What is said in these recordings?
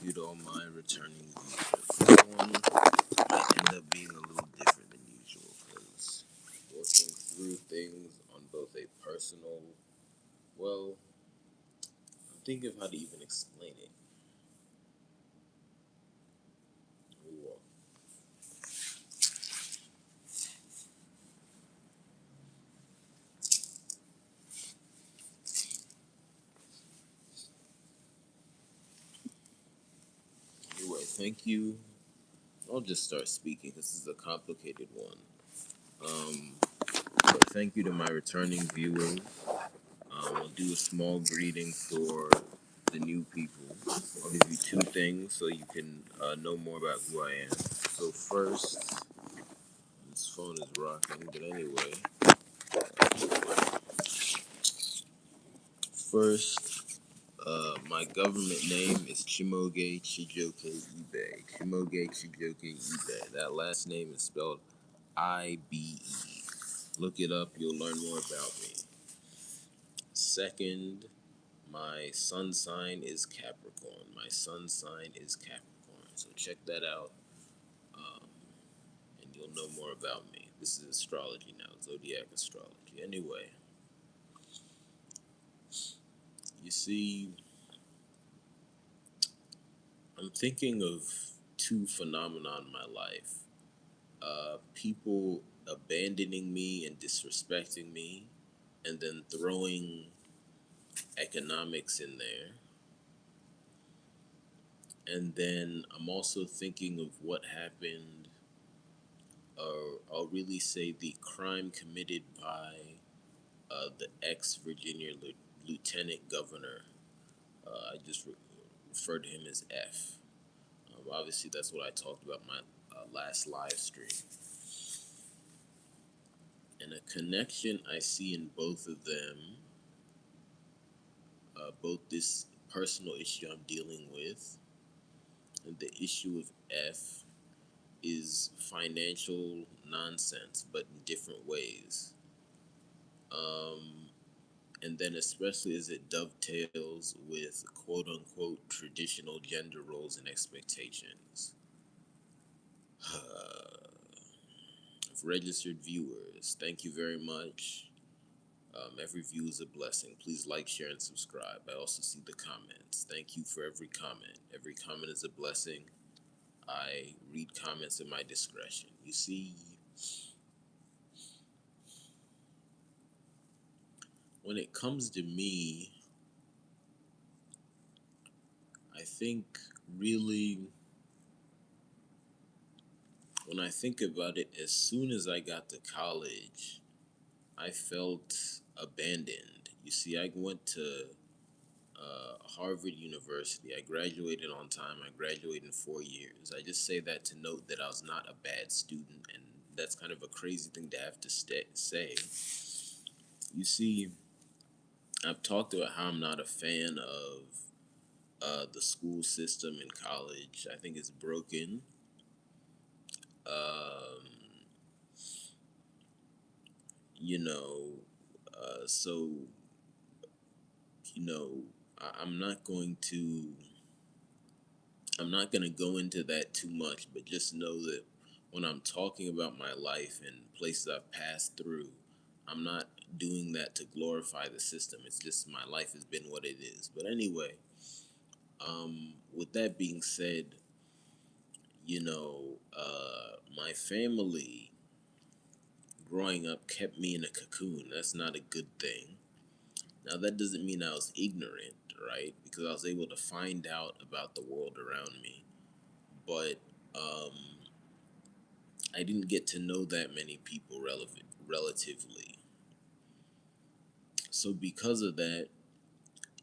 you to all my returning viewers. This one might end up being a little different than usual because working through things on both a personal, well, I'm thinking of how to even explain it. Well, anyway, thank you. I'll just start speaking because this is a complicated one. Um, but thank you to my returning viewers. I'll do a small greeting for the new people. I'll give you two things so you can know more about who I am. So first, this phone is rocking, but anyway, first, my government name is Chimoge Chijoke Ibe. Chimoge Chijoke Ibe. That last name is spelled IBE. Look it up, you'll learn more about me. Second, my sun sign is Capricorn. My sun sign is Capricorn. So check that out, um, and you'll know more about me. This is astrology now, zodiac astrology. Anyway, you see, I'm thinking of two phenomena in my life. People abandoning me and disrespecting me, and then throwing economics in there. And then I'm also thinking of what happened, or I'll really say the crime committed by the ex Virginia Lieutenant Governor. I just refer to him as F. Obviously, that's what I talked about my last live stream. And a connection I see in both of them, both this personal issue I'm dealing with and the issue of F, is financial nonsense, but in different ways. Um, and then, especially as it dovetails with quote unquote traditional gender roles and expectations. Registered viewers, thank you very much. Every view is a blessing. Please like, share, and subscribe. I also see the comments. Thank you for every comment. Every comment is a blessing. I read comments at my discretion. You see, when it comes to me, I think really, when I think about it, as soon as I got to college, I felt abandoned. You see, I went to Harvard University. I graduated on time. I graduated in 4 years. I just say that to note that I was not a bad student, and that's kind of a crazy thing to have to say. You see, I've talked about how I'm not a fan of the school system in college. I think it's broken. Um, you know, so you know, I'm not going to. I'm not going to go into that too much, but just know that when I'm talking about my life and places I've passed through, I'm not doing that to glorify the system. It's just my life has been what it is. But anyway, with that being said, my family growing up kept me in a cocoon. That's not a good thing. Now, that doesn't mean I was ignorant, right? Because I was able to find out about the world around me. But um, I didn't get to know that many people relatively. So, because of that,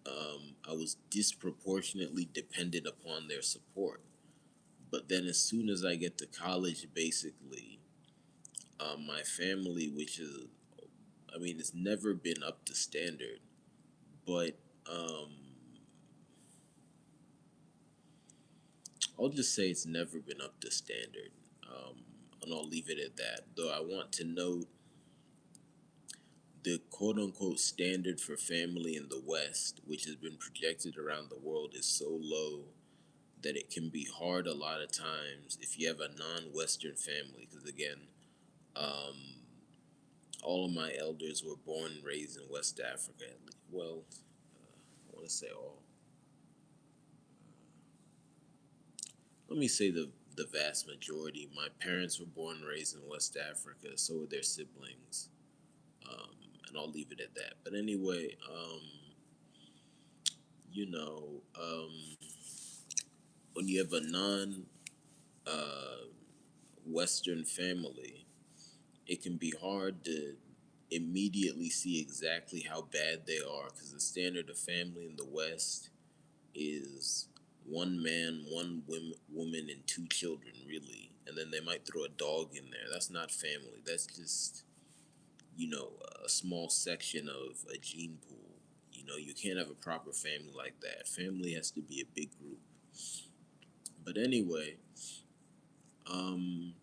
I was disproportionately dependent upon their support. But then, as soon as I get to college, basically, my family, which is, I mean, it's never been up to standard, but um, I'll just say it's never been up to standard. And I'll leave it at that. Though I want to note the quote unquote standard for family in the West, which has been projected around the world, is so low that it can be hard a lot of times if you have a non-Western family. Because again, um, all of my elders were born and raised in West Africa. Well, I want to say all. Let me say the vast majority. My parents were born and raised in West Africa. So were their siblings, and I'll leave it at that. But anyway, you know, when you have a non uh, Western family, it can be hard to immediately see exactly how bad they are because the standard of family in the West is one man, woman, and two children, really. And then they might throw a dog in there. That's not family. That's just, a small section of a gene pool. You can't have a proper family like that. Family has to be a big group. But anyway, um,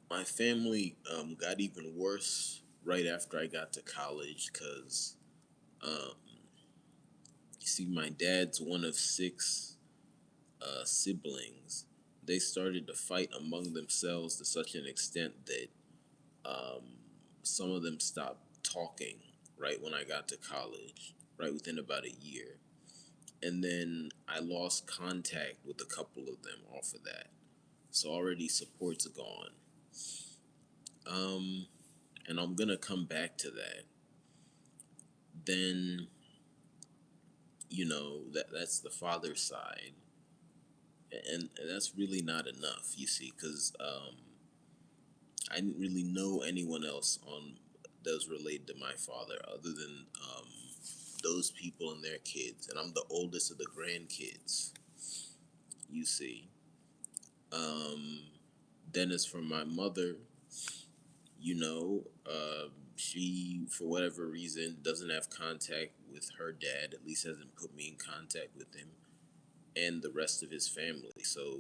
my family got even worse right after I got to college because, um, you see, my dad's one of six siblings. They started to fight among themselves to such an extent that um, some of them stopped talking right when I got to college, right within about a year. And then I lost contact with a couple of them off of that. So already support's gone. Um, and I'm gonna come back to that. Then, that's the father's side, and that's really not enough. You see, because I didn't really know anyone else on that was related to my father other than those people and their kids, and I'm the oldest of the grandkids. You see, um, then as for my mother, you know, she for whatever reason doesn't have contact with her dad. At least hasn't put me in contact with him and the rest of his family. So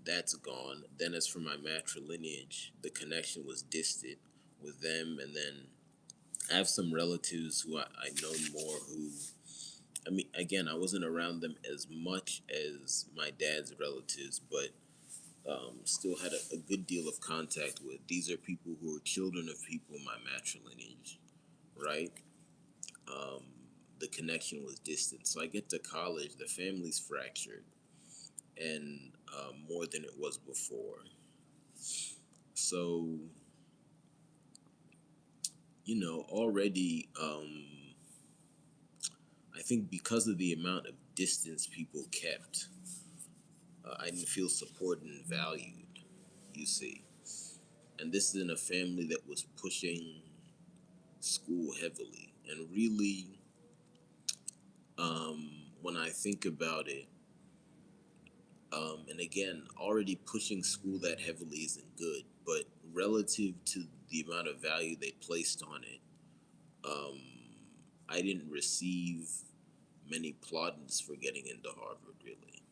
that's gone. Then as for my matrilineage, the connection was distant with them, and then I have some relatives who I know more who, I mean, again, I wasn't around them as much as my dad's relatives, but still had a good deal of contact with. These are people who are children of people in my matrilineage, right? Um, the connection was distant. So I get to college, the family's fractured, and more than it was before. So, already, I think because of the amount of distance people kept, I didn't feel supported and valued, you see. And this is in a family that was pushing school heavily. And really, when I think about it, and again, already pushing school that heavily isn't good, but relative to the amount of value they placed on it, um, I didn't receive many plaudits for getting into Harvard, really.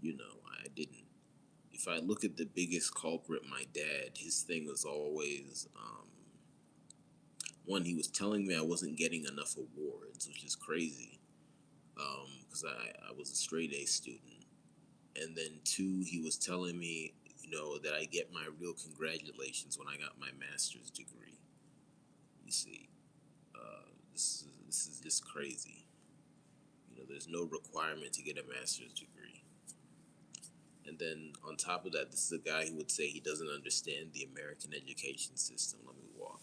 I didn't. If I look at the biggest culprit, my dad, his thing was always one, he was telling me I wasn't getting enough awards, which is crazy because I was a straight A student. And then two, he was telling me, that I get my real congratulations when I got my master's degree. You see, this is just crazy. There's no requirement to get a master's degree. And then on top of that, this is a guy who would say he doesn't understand the American education system. Let me walk.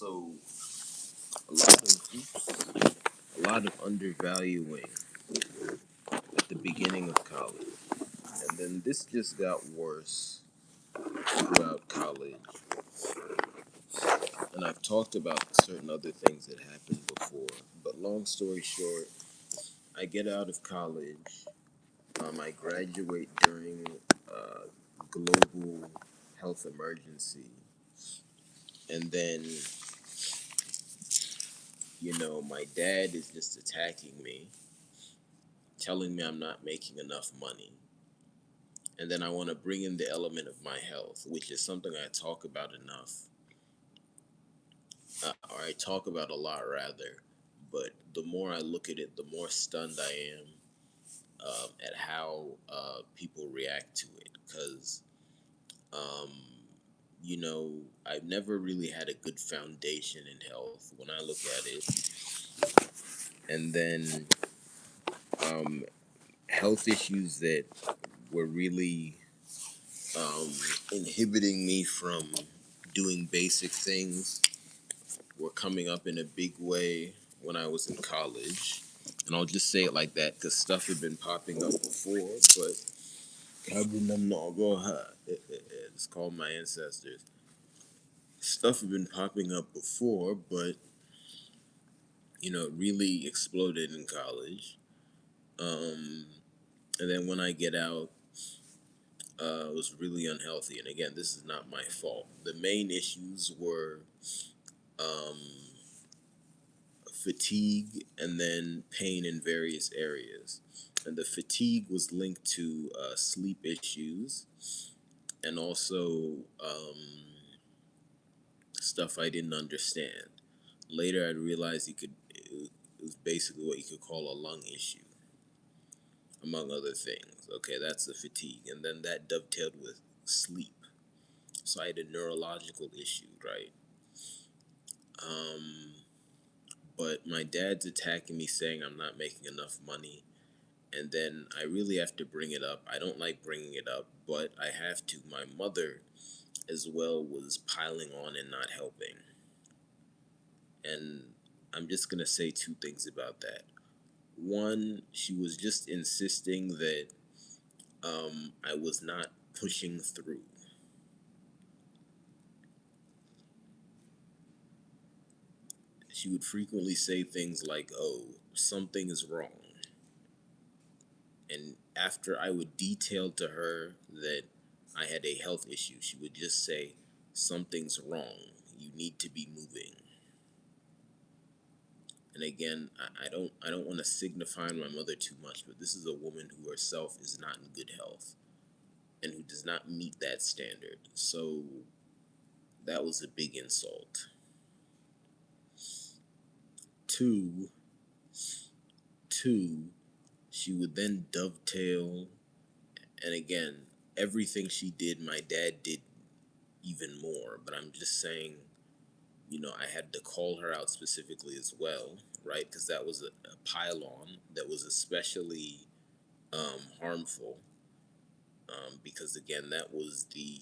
So a lot a lot of undervaluing at the beginning of college, and then this just got worse throughout college and I've talked about certain other things that happened before. But long story short, I get out of college. I graduate during a global health emergency, and then my dad is just attacking me, telling me I'm not making enough money. And then I want to bring in the element of my health, which is something I talk about enough, or I talk about a lot rather. But the more I look at it, the more stunned I am at how people react to it. Because, um, I've never really had a good foundation in health when I look at it. And then um, health issues that were really um, inhibiting me from doing basic things were coming up in a big way when I was in college. And I'll just say it like that because stuff had been popping up before, but it's called my ancestors. Stuff had been popping up before, but it really exploded in college. Um, and then when I get out, it was really unhealthy. And again, this is not my fault. The main issues were um, fatigue and then pain in various areas. And the fatigue was linked to sleep issues and also stuff I didn't understand. Later, I realized it was basically what you could call a lung issue, among other things. Okay, that's the fatigue. And then that dovetailed with sleep. So I had a neurological issue, right? Um, but my dad's attacking me saying I'm not making enough money. And then I really have to bring it up. I don't like bringing it up, but I have to. My mother, as well, was piling on and not helping. And I'm just going to say two things about that. One, she was just insisting that I was not pushing through. She would frequently say things like, oh, something is wrong. And after I would detail to her that I had a health issue, she would just say, something's wrong. You need to be moving. And again, I don't want to signify my mother too much, but this is a woman who herself is not in good health and who does not meet that standard. So that was a big insult. Two, two, she would then dovetail, and again, everything she did, my dad did even more. But I'm just saying, I had to call her out specifically as well, right? Because that was a pile-on that was especially harmful. Because again, that was the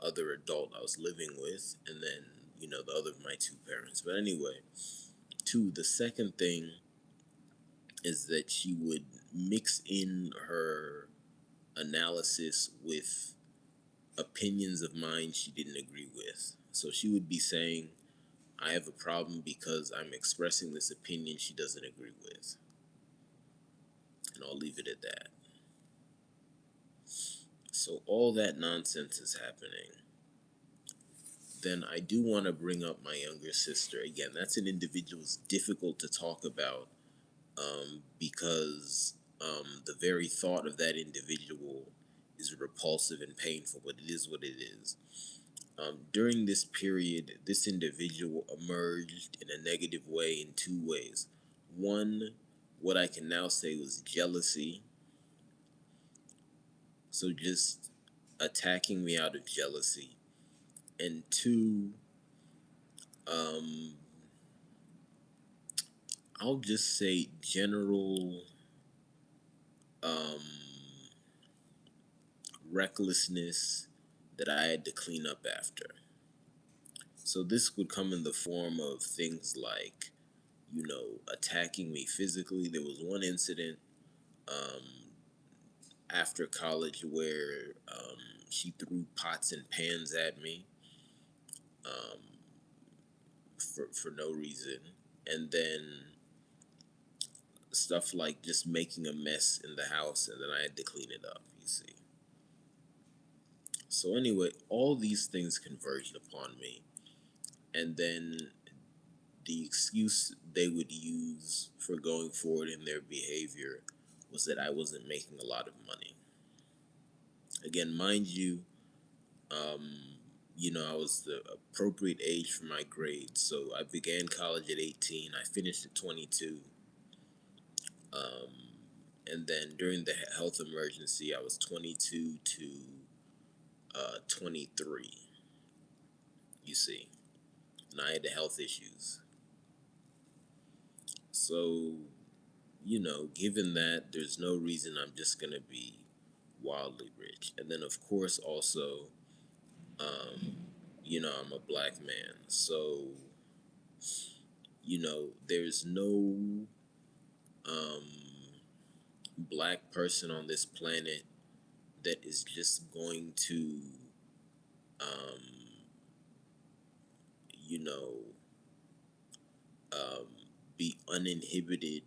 other adult I was living with, and then the other of my two parents. But anyway, two. The second thing is that she would mix in her analysis with opinions of mine she didn't agree with. So she would be saying, I have a problem because I'm expressing this opinion she doesn't agree with. And I'll leave it at that. So all that nonsense is happening. Then I do want to bring up my younger sister. Again, that's an individual that's difficult to talk about because the very thought of that individual is repulsive and painful, but it is what it is. During this period, this individual emerged in a negative way in two ways. One, what I can now say was jealousy. So just attacking me out of jealousy. And two, um, I'll just say general um, recklessness that I had to clean up after. So this would come in the form of things like, attacking me physically. There was one incident um, after college where she threw pots and pans at me. Um, for no reason, and then stuff like just making a mess in the house, and then I had to clean it up. You see. So anyway, all these things converged upon me, and then the excuse they would use for going forward in their behavior was that I wasn't making a lot of money. Again, mind you, um, I was the appropriate age for my grades, so I began college at 18. I finished at 22. Um, and then during the health emergency, I was 22 to 23. You see, and I had the health issues. So, given that, there's no reason I'm just gonna be wildly rich. And then, of course, also, um, I'm a black man, so there's no um, black person on this planet that is just going to, um, you know, um, be uninhibited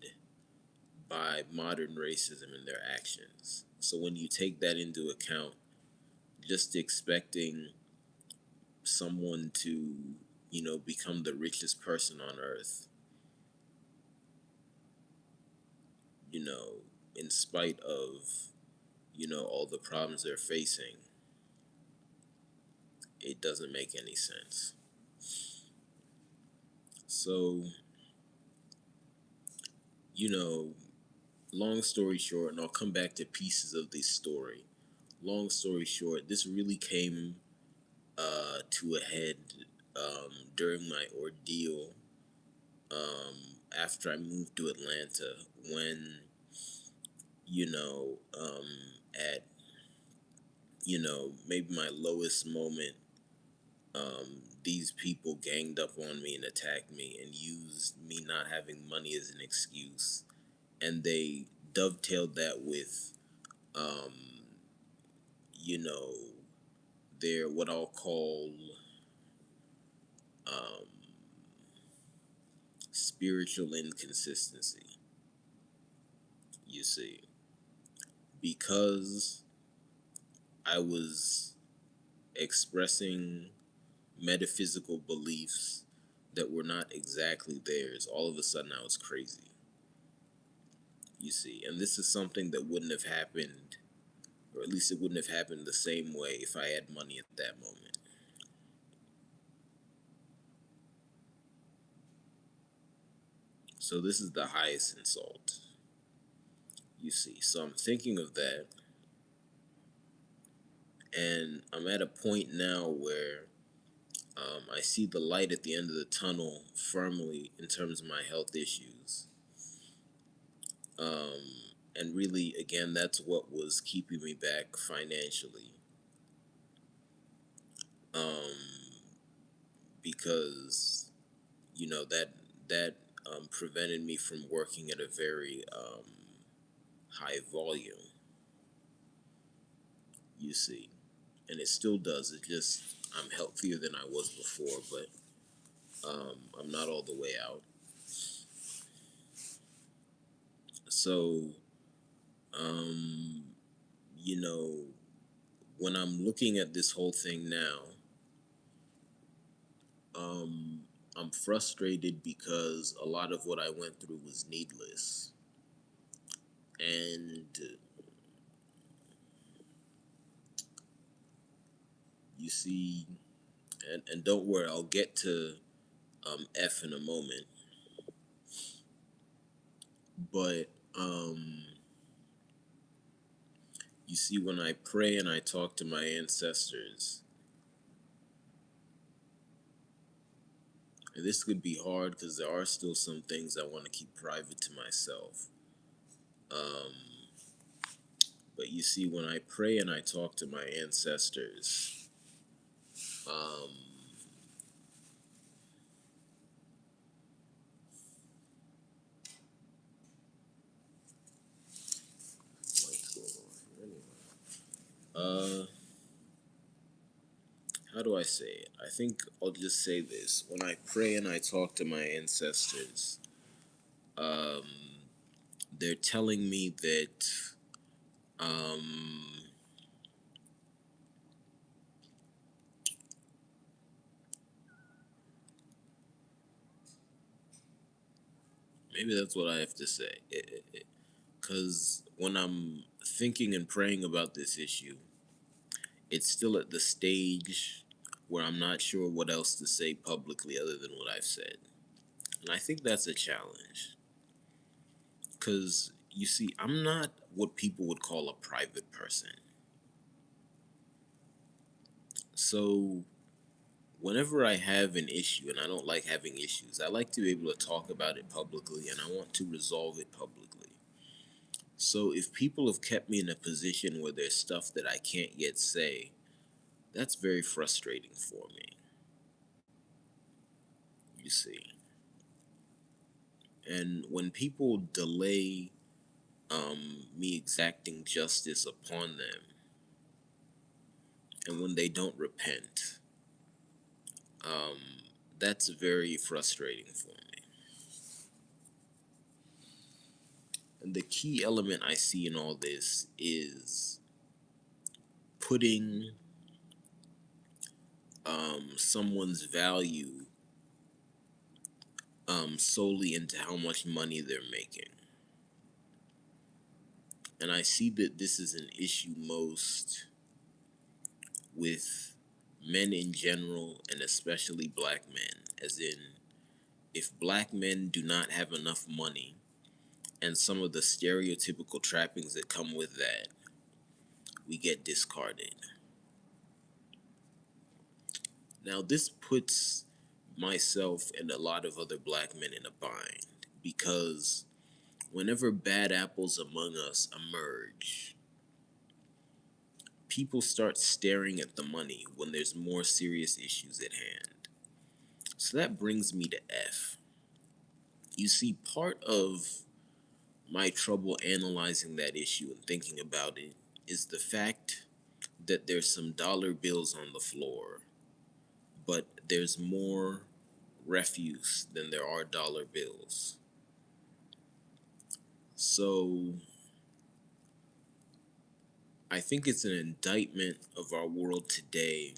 by modern racism in their actions. So when you take that into account, just expecting someone to, become the richest person on earth, you know, in spite of, all the problems they're facing, it doesn't make any sense. So, you know, long story short, and I'll come back to pieces of this story. Long story short, this really came to a head during my ordeal after I moved to Atlanta when, at, maybe my lowest moment, these people ganged up on me and attacked me and used me not having money as an excuse. And they dovetailed that with, um, you know, their what I'll call um, spiritual inconsistency. You see, because I was expressing metaphysical beliefs that were not exactly theirs, all of a sudden I was crazy. You see, and this is something that wouldn't have happened, or at least it wouldn't have happened the same way if I had money at that moment. So this is the highest insult. You see, so I'm thinking of that, and I'm at a point now where I see the light at the end of the tunnel firmly in terms of my health issues. Um, and really, again, that's what was keeping me back financially. Um, because, that prevented me from working at a very high volume, you see. And it still does. It just, I'm healthier than I was before, but I'm not all the way out. So, um, you know, when I'm looking at this whole thing now, um, I'm frustrated because a lot of what I went through was needless. And you see, and don't worry, I'll get to F in a moment. But you see, when I pray and I talk to my ancestors, and this could be hard because there are still some things I want to keep private to myself. Um, but you see, when I pray and I talk to my ancestors, um, what's going on here anyway? How do I say it? I think I'll just say this. When I pray and I talk to my ancestors, um, they're telling me that um, maybe that's what I have to say. Because when I'm thinking and praying about this issue, it's still at the stage where I'm not sure what else to say publicly other than what I've said. And I think that's a challenge. Because, you see, I'm not what people would call a private person. So, whenever I have an issue, and I don't like having issues, I like to be able to talk about it publicly and I want to resolve it publicly. So, if people have kept me in a position where there's stuff that I can't yet say, that's very frustrating for me, you see. And when people delay me exacting justice upon them, and when they don't repent, um, that's very frustrating for me. And the key element I see in all this is putting someone's value solely into how much money they're making. And I see that this is an issue most with men in general, and especially black men, as in, if black men do not have enough money and some of the stereotypical trappings that come with that, we get discarded. Now, this puts myself and a lot of other black men in a bind because whenever bad apples among us emerge, people start staring at the money when there's more serious issues at hand. So that brings me to F. You see, part of my trouble analyzing that issue and thinking about it is the fact that there's some dollar bills on the floor, but there's more refuse than there are dollar bills. So I think it's an indictment of our world today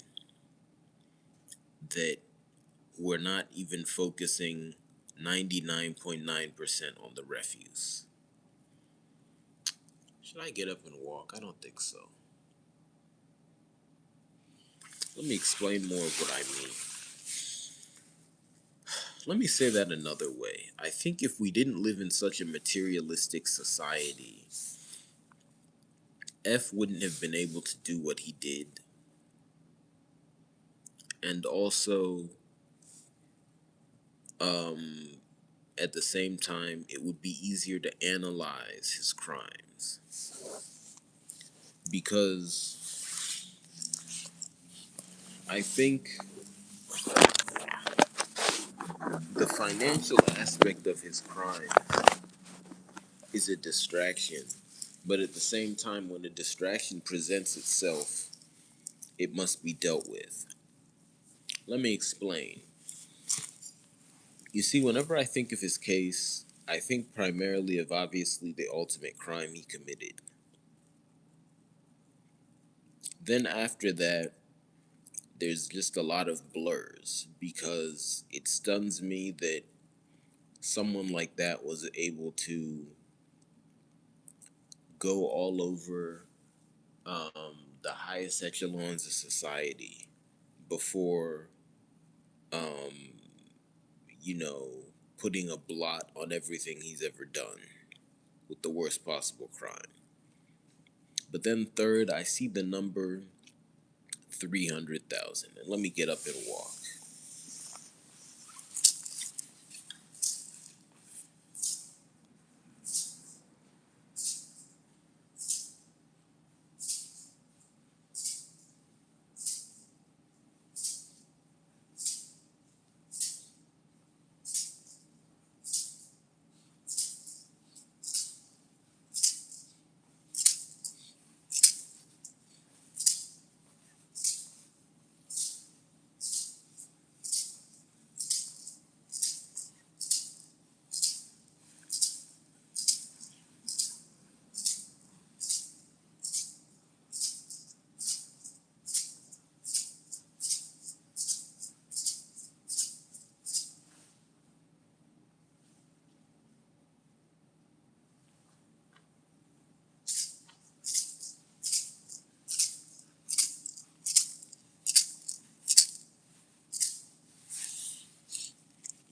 that we're not even focusing 99.9% on the refuse. Should I get up and walk? I don't think so. Let me explain more of what I mean. Let me say that another way. I think if we didn't live in such a materialistic society, F wouldn't have been able to do what he did. And also, um, at the same time, it would be easier to analyze his crimes. Because I think the financial aspect of his crime is a distraction. But at the same time, when a distraction presents itself, it must be dealt with. Let me explain. You see, whenever I think of his case, I think primarily of obviously the ultimate crime he committed. Then after that, there's just a lot of blurs because it stuns me that someone like that was able to go all over the highest echelons of society before, um, you know, putting a blot on everything he's ever done with the worst possible crime. But then third, I see the number 300,000. And let me get up and walk.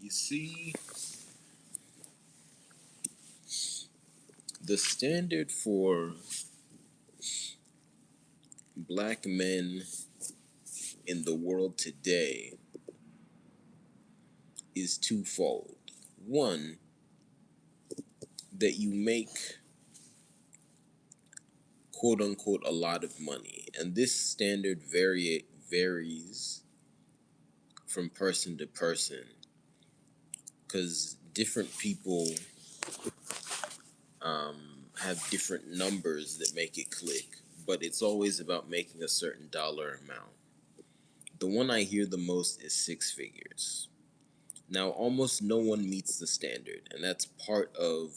You see, the standard for black men in the world today is twofold. One, that you make quote unquote a lot of money, and this standard varies from person to person because different people have different numbers that make it click, but it's always about making a certain dollar amount. The one I hear the most is six figures. Now, almost no one meets the standard, and that's part of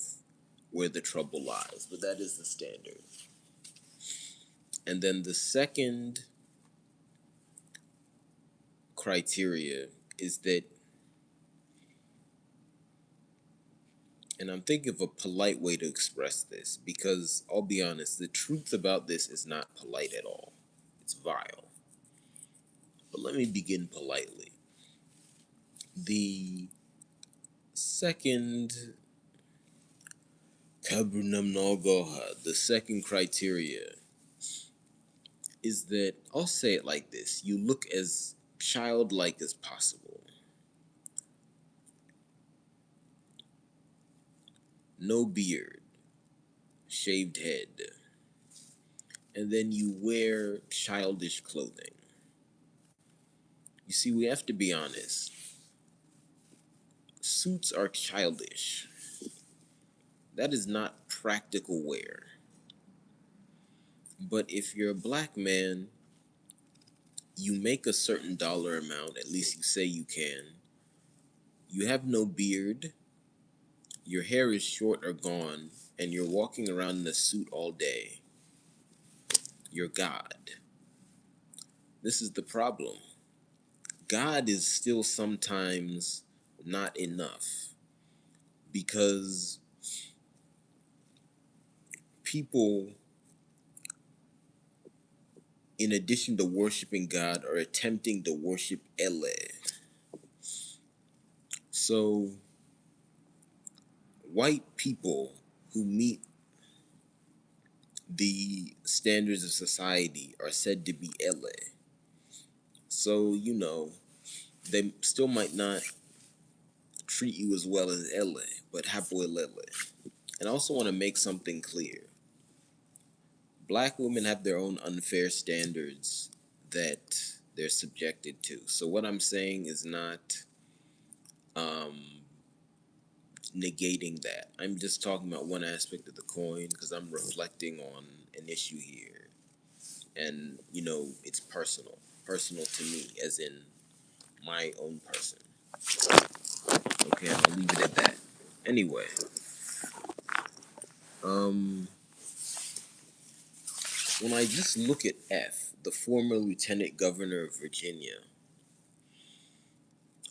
where the trouble lies, but that is the standard. And then the second criteria is that, and I'm thinking of a polite way to express this because I'll be honest, the truth about this is not polite at all. It's vile. But let me begin politely. The second the second criteria is that I'll say it like this: you look as childlike as possible. No beard, shaved head, and then you wear childish clothing. You see, we have to be honest. Suits are childish. That is not practical wear. But if you're a black man, you make a certain dollar amount, at least you say you can. You have no beard, your hair is short or gone, and you're walking around in a suit all day. You're God. This is the problem. God is still sometimes not enough because people, in addition to worshiping God, are attempting to worship Ele. So, white people who meet the standards of society are said to be Ele. So, they still might not treat you as well as Ele, but Hapo Elele. And I also want to make something clear. Black women have their own unfair standards that they're subjected to. So what I'm saying is not um, negating that. I'm just talking about one aspect of the coin because I'm reflecting on an issue here. And, it's personal to me, as in my own person. Okay, I'll leave it at that. Anyway, when I just look at F, the former lieutenant governor of Virginia,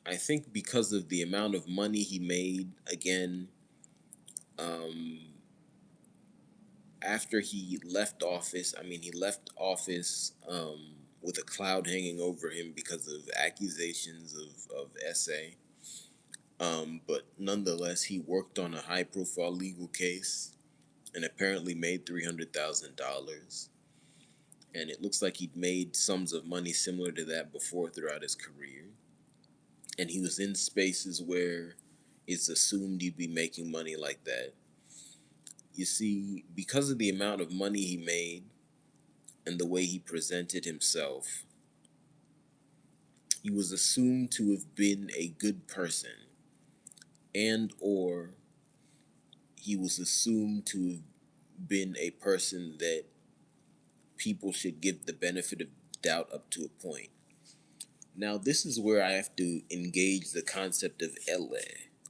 I think because of the amount of money he made, again, um, after he left office, he left office with a cloud hanging over him because of accusations of SA. But nonetheless, he worked on a high profile legal case and apparently made $300,000. And it looks like he'd made sums of money similar to that before throughout his career. And he was in spaces where it's assumed he'd be making money like that. You see, because of the amount of money he made and the way he presented himself, he was assumed to have been a good person, and or he was assumed to have been a person that people should give the benefit of doubt up to a point. Now, this is where I have to engage the concept of LA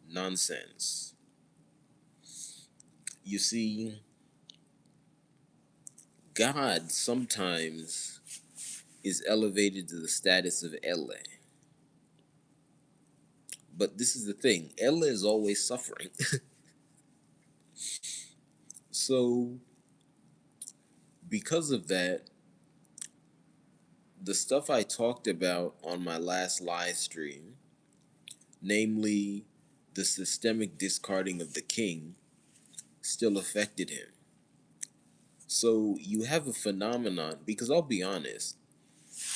nonsense. You see, God sometimes is elevated to the status of LA. But this is the thing, LA is always suffering. So, because of that, the stuff I talked about on my last live stream namely the systemic discarding of the king, still affected him. So you have a phenomenon, because I'll be honest,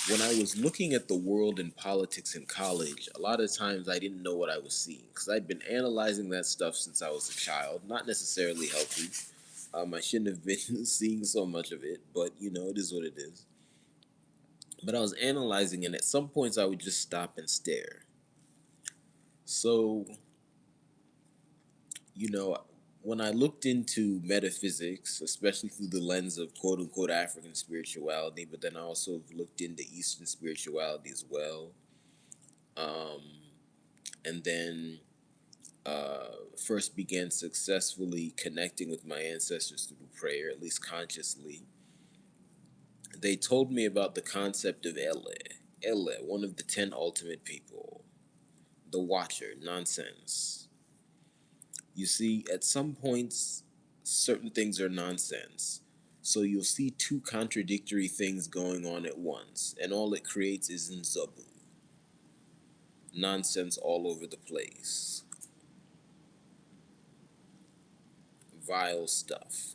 when I was looking at the world and politics in college, a lot of times I didn't know what I was seeing because I'd been analyzing that stuff since I was a child, not necessarily healthy. I shouldn't have been seeing so much of it, but it is what it is. But I was analyzing, and at some points I would just stop and stare. So, you know, when I looked into metaphysics, especially through the lens of quote unquote African spirituality, but then I also looked into Eastern spirituality as well. Um, and then first began successfully connecting with my ancestors through prayer, at least consciously. They told me about the concept of Ele. Ele, one of the 10 ultimate people, the Watcher, nonsense. You see, at some points, certain things are nonsense. So you'll see two contradictory things going on at once, and all it creates is Nzobu. Nonsense all over the place. Vile stuff.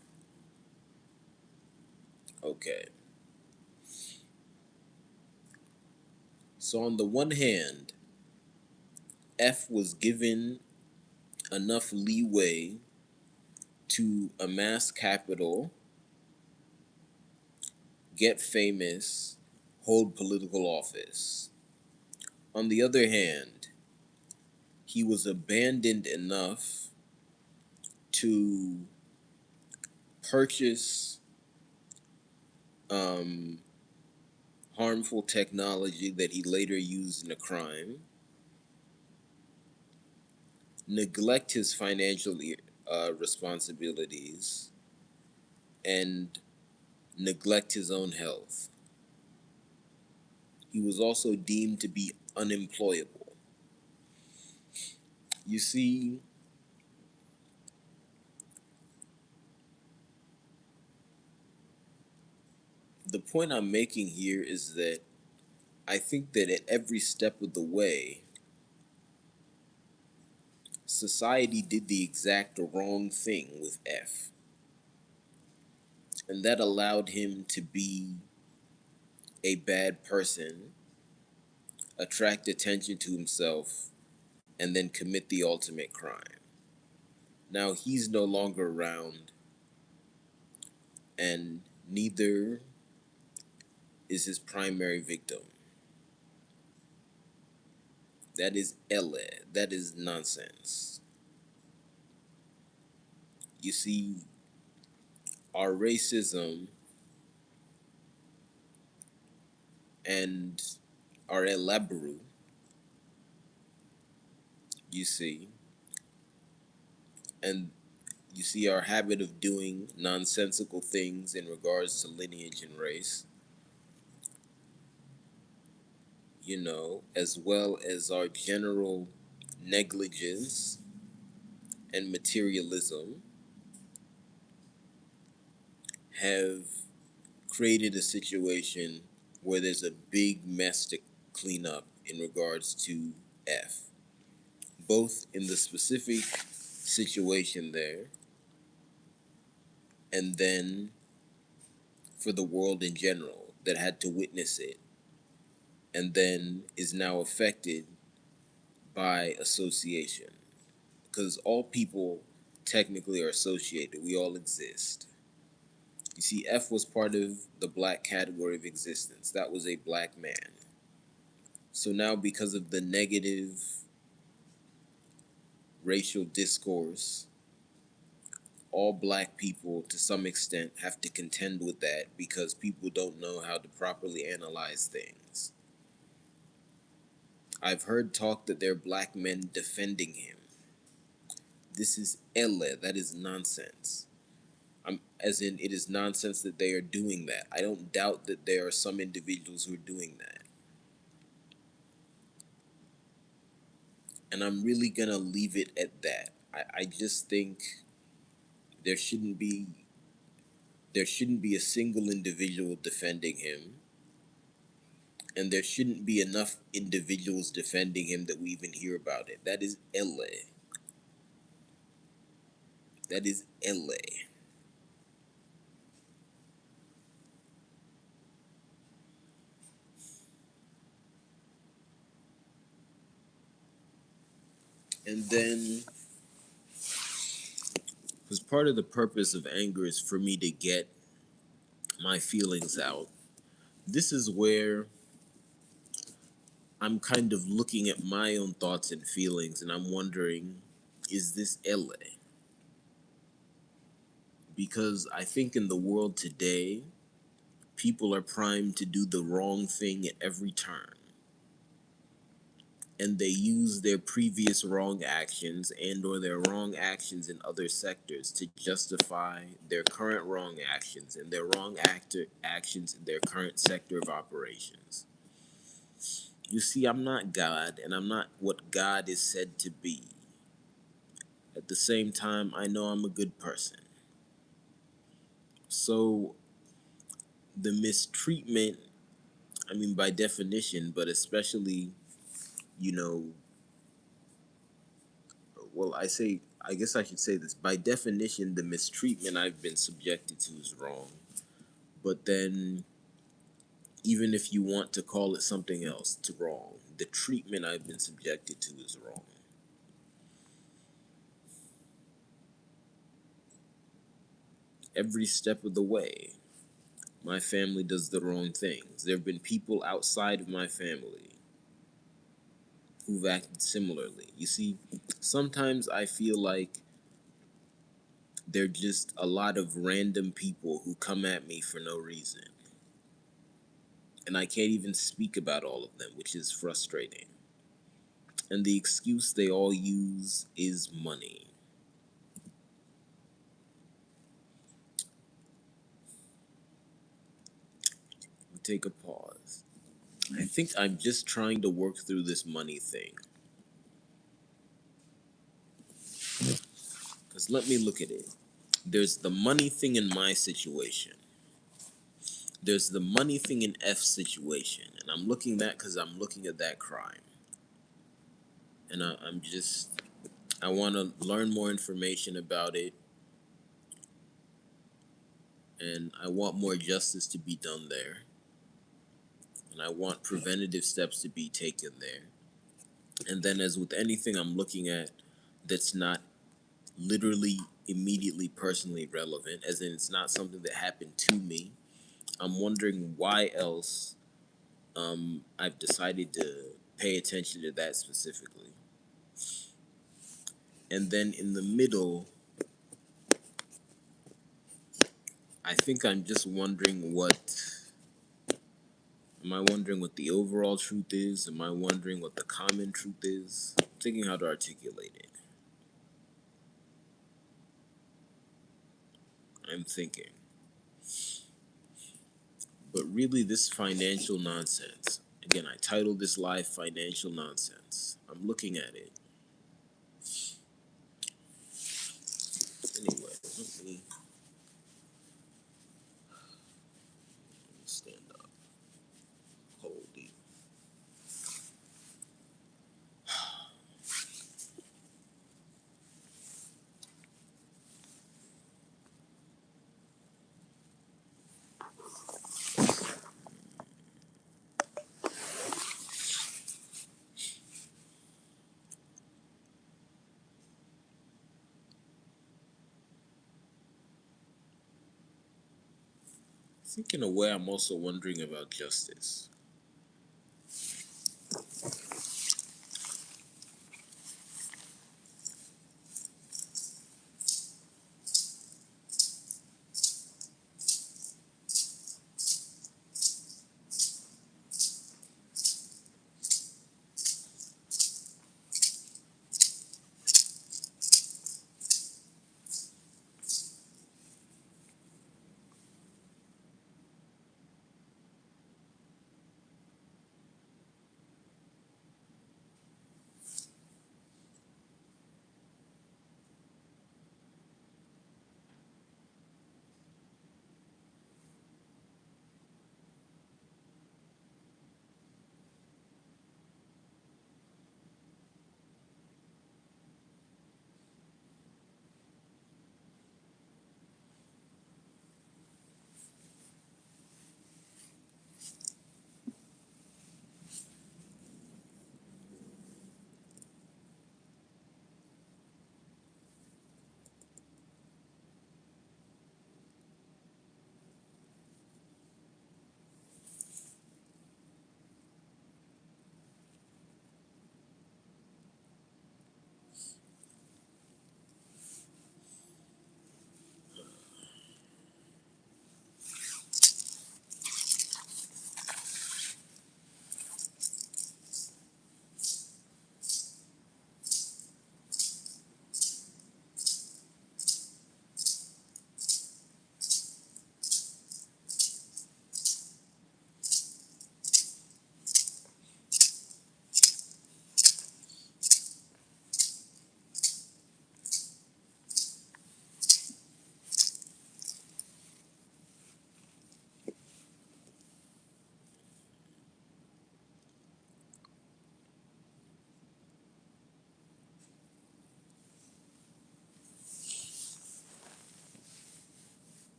Okay. So, on the one hand, F was given enough leeway to amass capital, get famous, hold political office. On the other hand, he was abandoned enough to purchase um, harmful technology that he later used in a crime, neglect his financial responsibilities, and neglect his own health. He was also deemed to be unemployable. You see, the point I'm making here is that I think that at every step of the way, society did the exact wrong thing with F. And that allowed him to be a bad person, attract attention to himself, and then commit the ultimate crime. Now he's no longer around, and neither is his primary victim. That is Ele. That is nonsense. You see, our racism and our Elaburu, you see, and you see our habit of doing nonsensical things in regards to lineage and race, as well as our general negligence and materialism have created a situation where there's a big mess to clean up in regards to F, both in the specific situation there and then for the world in general that had to witness it and then is now affected by association. Because all people technically are associated, we all exist. You see, F was part of the black category of existence. That was a black man. So now, because of the negative racial discourse, all black people, to some extent, have to contend with that because people don't know how to properly analyze things. I've heard talk that there are black men defending him. This is Ele. That is nonsense. As in, it is nonsense that they are doing that. I don't doubt that there are some individuals who are doing that. And I'm really gonna leave it at that. I just think there shouldn't be there shouldn't be a single individual defending him. and there shouldn't be enough individuals defending him that we even hear about it. That is LA. That is LA. And then, because part of the purpose of anger is for me to get my feelings out, this is where I'm kind of looking at my own thoughts and feelings, and I'm wondering, is this LA? Because I think in the world today, people are primed to do the wrong thing at every turn. And they use their previous wrong actions and or their wrong actions in other sectors to justify their current wrong actions and their actions in their current sector of operations. You see, I'm not God, and I'm not what God is said to be. At the same time, I know I'm a good person. So the mistreatment, I mean, by definition, but especially, you know, well, I guess I should say this. By definition, the mistreatment I've been subjected to is wrong. But then, even if you want to call it something else, it's wrong. The treatment I've been subjected to is wrong. Every step of the way, my family does the wrong things. There have been people outside of my family who've acted similarly. You see, sometimes I feel like they're just a lot of random people who come at me for no reason. And I can't even speak about all of them, which is frustrating. And the excuse they all use is money. Take a pause. I think I'm just trying to work through this money thing. Because let me look at it. There's the money thing in my situation. There's the money thing in F's situation. And I'm looking at that because I'm looking at that crime. And I want to learn more information about it. And I want more justice to be done there. And I want preventative steps to be taken there. And then, as with anything I'm looking at that's not literally immediately personally relevant, as in it's not something that happened to me, I'm wondering why else I've decided to pay attention to that specifically. And then in the middle, I think I'm just wondering am I wondering what the overall truth is? Am I wondering what the common truth is? I'm thinking how to articulate it. I'm thinking. But really, this financial nonsense. Again, I titled this live Financial Nonsense. I'm looking at it. Anyway, let me stand up. Hold deep. I think in a way I'm also wondering about justice.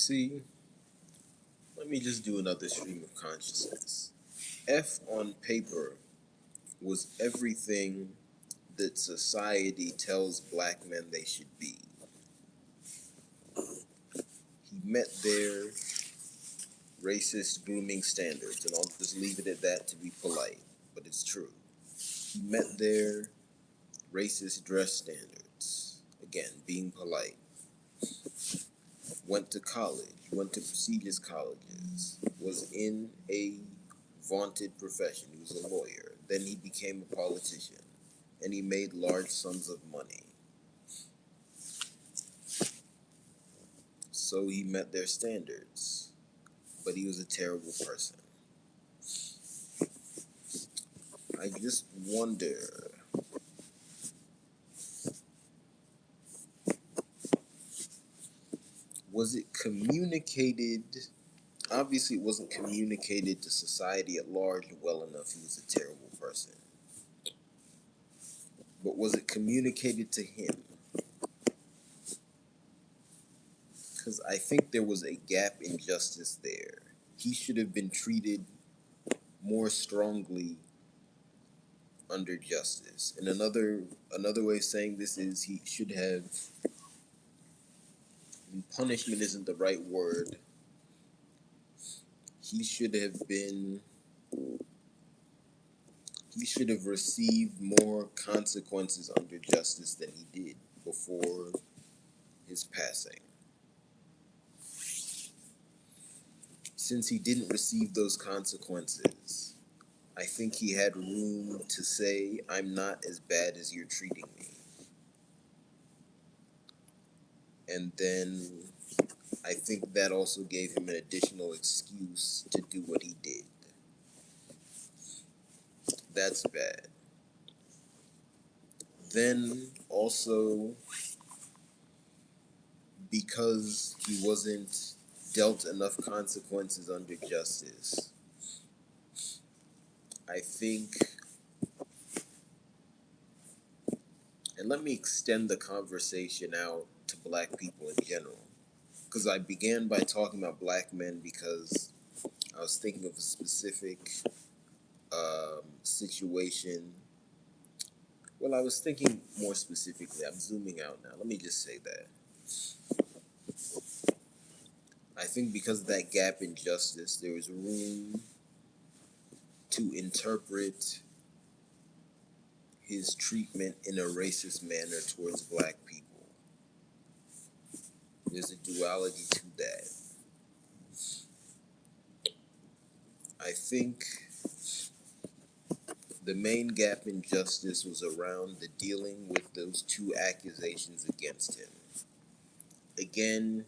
See, let me just do another stream of consciousness. F on paper was everything that society tells black men they should be. He met their racist grooming standards, and I'll just leave it at that to be polite, but it's true. He met their racist dress standards, again, being polite. Went to college, went to prestigious colleges, was in a vaunted profession. He was a lawyer. Then he became a politician, and he made large sums of money. So he met their standards, but he was a terrible person. I just wonder, was it communicated? Obviously, it wasn't communicated to society at large well enough he was a terrible person. But was it communicated to him? Because I think there was a gap in justice there. He should have been treated more strongly under justice. And another way of saying this is he should have, punishment isn't the right word. He should have been he should have received more consequences under justice than he did before his passing. Since he didn't receive those consequences, I think he had room to say, I'm not as bad as you're treating me. And then I think that also gave him an additional excuse to do what he did. That's bad. Then also, because he wasn't dealt enough consequences under justice, I think, and let me extend the conversation out to black people in general, because I began by talking about black men because I was thinking of a specific situation. Well, I was thinking more specifically. I'm zooming out now. Let me just say that. I think because of that gap in justice, there was room to interpret his treatment in a racist manner towards black people. There's a duality to that. I think the main gap in justice was around the dealing with those two accusations against him. Again,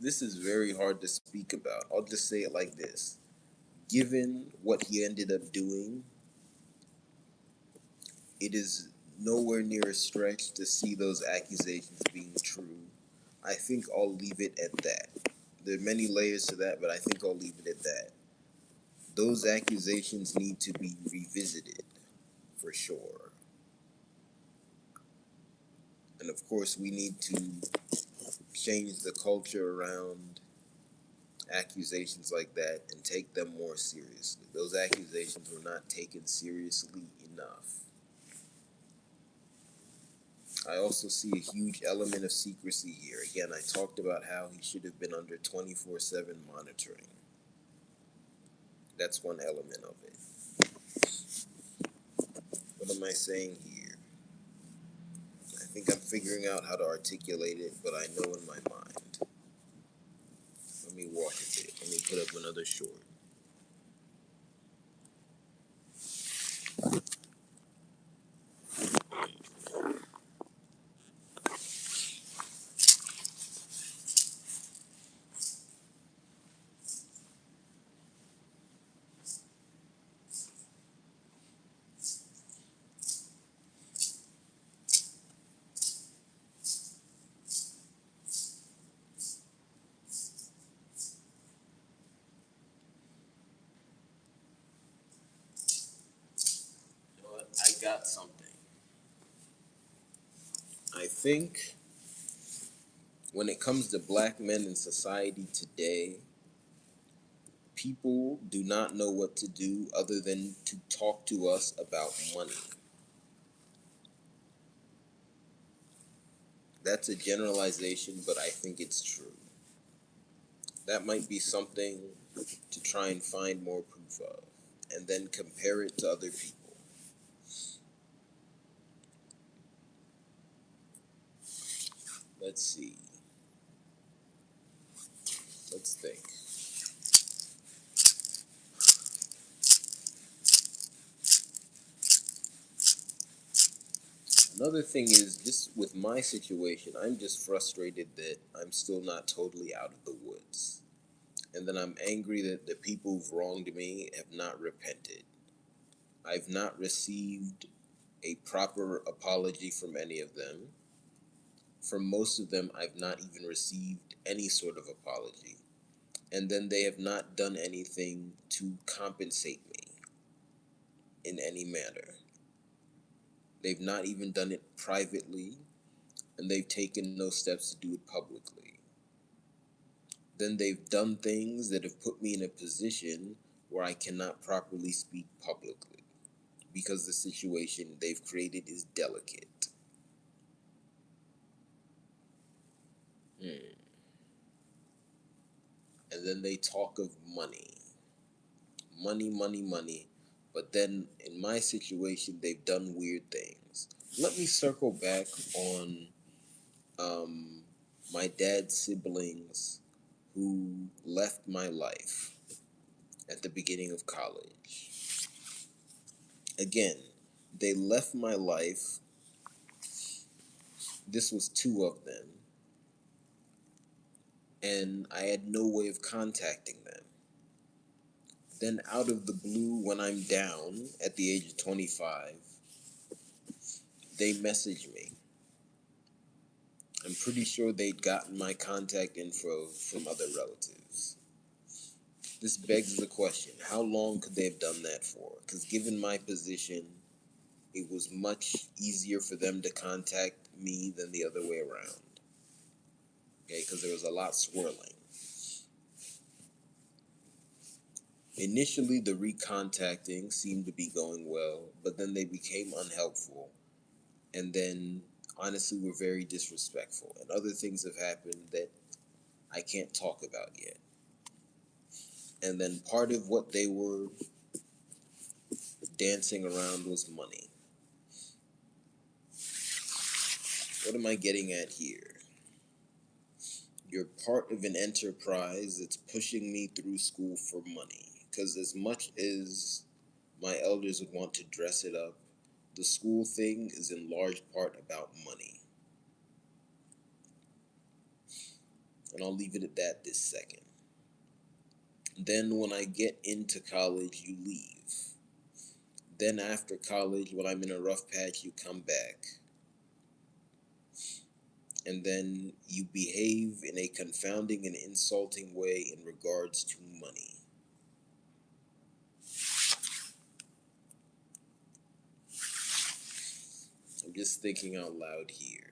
this is very hard to speak about. I'll just say it like this. Given what he ended up doing, it is nowhere near a stretch to see those accusations being true. I think I'll leave it at that. There are many layers to that, but I think I'll leave it at that. Those accusations need to be revisited, for sure. And of course, we need to change the culture around accusations like that and take them more seriously. Those accusations were not taken seriously enough. I also see a huge element of secrecy here. Again, I talked about how he should have been under 24/7 monitoring. That's one element of it. What am I saying here? I think I'm figuring out how to articulate it, but I know in my mind. Let me walk a bit. Let me put up another short. You know what? I got something. I think When it comes to black men in society today, people do not know what to do other than to talk to us about money. That's a generalization, but I think it's true. That might be something to try and find more proof of, and then compare it to other people. Let's see. Let's think. Another thing is just with my situation, I'm just frustrated that I'm still not totally out of the woods. And then I'm angry that the people who've wronged me have not repented. I've not received a proper apology from any of them. From most of them, I've not even received any sort of apology. And then they have not done anything to compensate me in any manner. They've not even done it privately, and they've taken no steps to do it publicly. Then they've done things that have put me in a position where I cannot properly speak publicly because the situation they've created is delicate. Hmm. And then they talk of money. Money, money, money. But then in my situation, they've done weird things. Let me circle back on um, my dad's siblings who left my life at the beginning of college. Again, they left my life. This was two of them, and I had no way of contacting them. Then, out of the blue, when I'm down at the age of 25, they message me. I'm pretty sure they'd gotten my contact info from other relatives. This begs the question, how long could they have done that for? Because given my position, it was much easier for them to contact me than the other way around. Okay, because there was a lot swirling. Initially, the recontacting seemed to be going well, but then they became unhelpful, and then honestly were very disrespectful. And other things have happened that I can't talk about yet. And then part of what they were dancing around was money. What am I getting at here? You're part of an enterprise that's pushing me through school for money. Because as much as my elders would want to dress it up, the school thing is in large part about money. And I'll leave it at that this second. Then when I get into college, you leave. Then after college, when I'm in a rough patch, you come back. And then you behave in a confounding and insulting way in regards to money. I'm just thinking out loud here.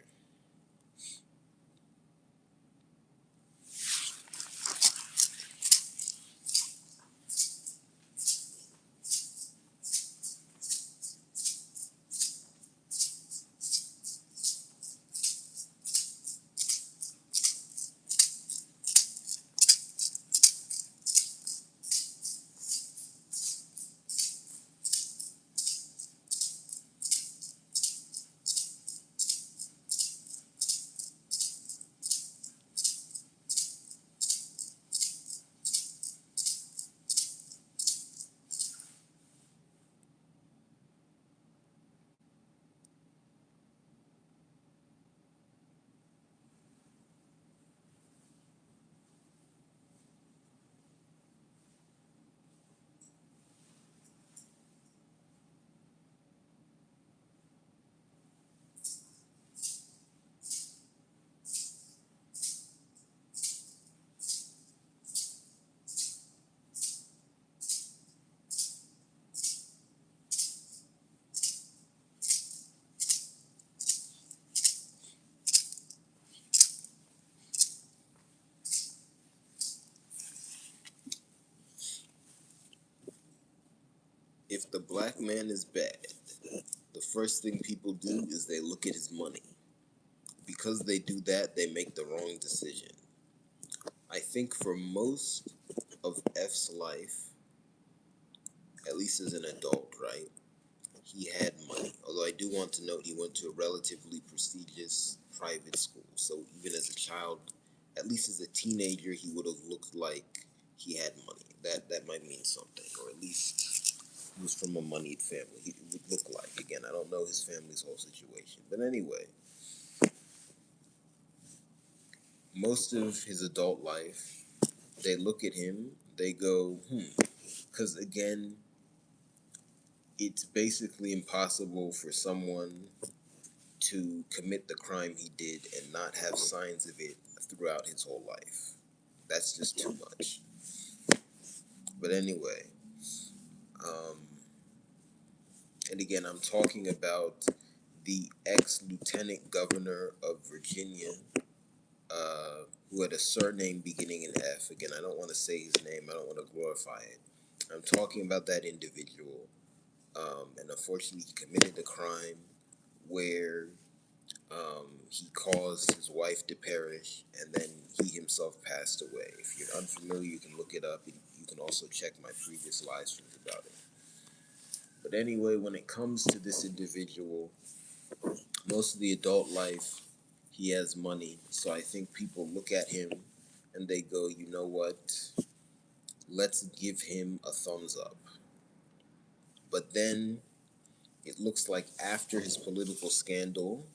if the black man is bad, the first thing people do is they look at his money. Because they do that, they make the wrong decision. I think for most of F's life, at least as an adult, right, he had money. Although I do want to note he went to a relatively prestigious private school. So even as a child, at least as a teenager, he would have looked like he had money. That might mean something, or at least he was from a moneyed family. He would look like. Again, I don't know his family's whole situation, but anyway, most of his adult life, they look at him, they go, because again, it's basically impossible for someone to commit the crime he did and not have signs of it throughout his whole life. That's just too much. But anyway, um, and again, I'm talking about the ex-lieutenant governor of Virginia, who had a surname beginning in F. Again, I don't want to say his name. I don't want to glorify it. I'm talking about that individual. And unfortunately, he committed a crime where he caused his wife to perish, and then he himself passed away. If you're unfamiliar, you can look it up. You can also check my previous live streams about it. But anyway, when it comes to this individual, most of the adult life, he has money. So I think people look at him and they go, you know what? Let's give him a thumbs up. But then it looks like after his political scandal,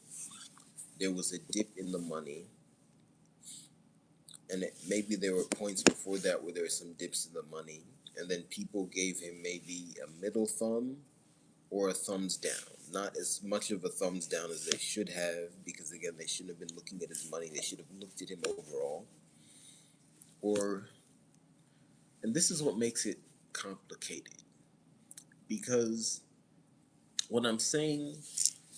there was a dip in the money, and maybe there were points before that where there were some dips in the money, and then people gave him maybe a middle thumb or a thumbs down. Not as much of a thumbs down as they should have, because again, they shouldn't have been looking at his money. They should have looked at him overall. Or, and this is what makes it complicated, because when I'm saying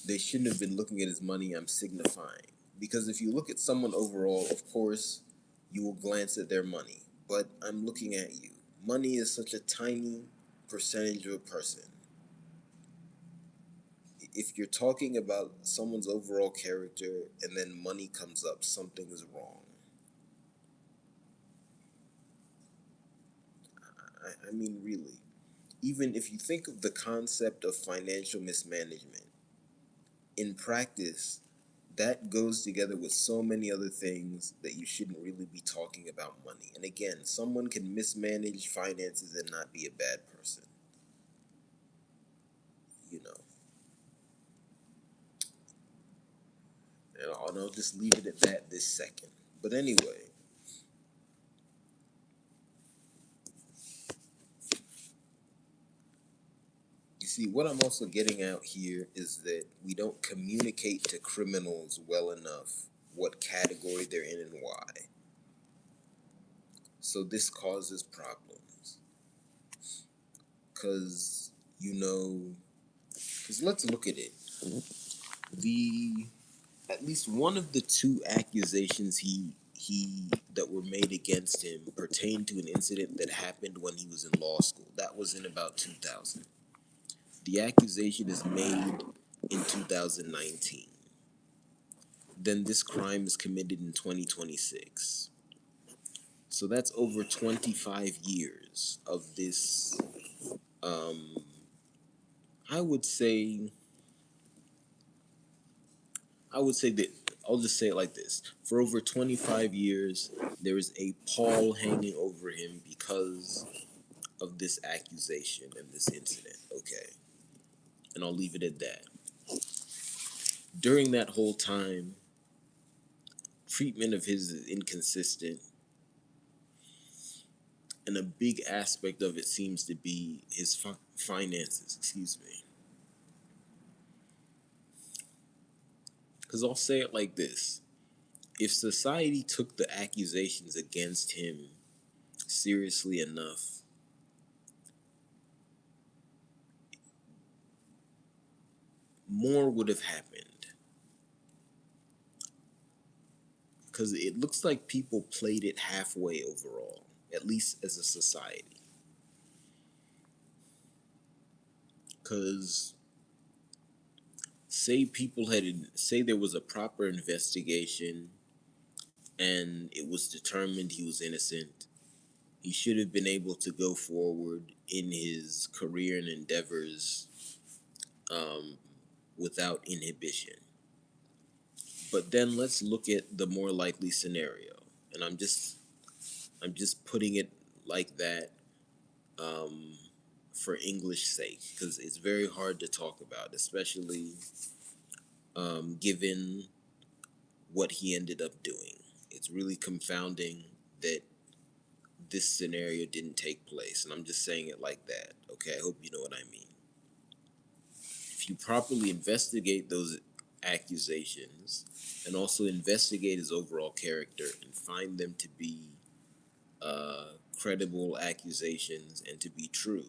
they shouldn't have been looking at his money, I'm signifying. Because if you look at someone overall, of course, you will glance at their money. But I'm looking at you. Money is such a tiny percentage of a person. If you're talking about someone's overall character and then money comes up, something is wrong. I mean, really. Even if you think of the concept of financial mismanagement, in practice, that goes together with so many other things that you shouldn't really be talking about money. And again, someone can mismanage finances and not be a bad person. You know. And I'll just leave it at that this second. But anyway, you see, what I'm also getting out here is that we don't communicate to criminals well enough what category they're in and why. So this causes problems. Because, because let's look at it. The At least one of the two accusations he that were made against him pertained to an incident that happened when he was in law school. That was in about 2000. The accusation is made in 2019. Then this crime is committed in 2026. So that's over 25 years of this. Um, I would say I would say that I'll just say it like this. For over 25 years, there is a pall hanging over him because of this accusation and this incident. Okay. And I'll leave it at that. During that whole time, treatment of his is inconsistent, and a big aspect of it seems to be his finances. Excuse me. Because I'll say it like this: if society took the accusations against him seriously enough, more would have happened. Because it looks like people played it halfway overall, at least as a society. Because say there was a proper investigation and it was determined he was innocent, he should have been able to go forward in his career and endeavors um, without inhibition. But then let's look at the more likely scenario, and I'm just putting it like that um, for English sake because it's very hard to talk about, especially given what he ended up doing. It's really confounding that this scenario didn't take place, and I'm just saying it like that. Okay, I hope you know what I mean. If you properly investigate those accusations and also investigate his overall character and find them to be credible accusations and to be true,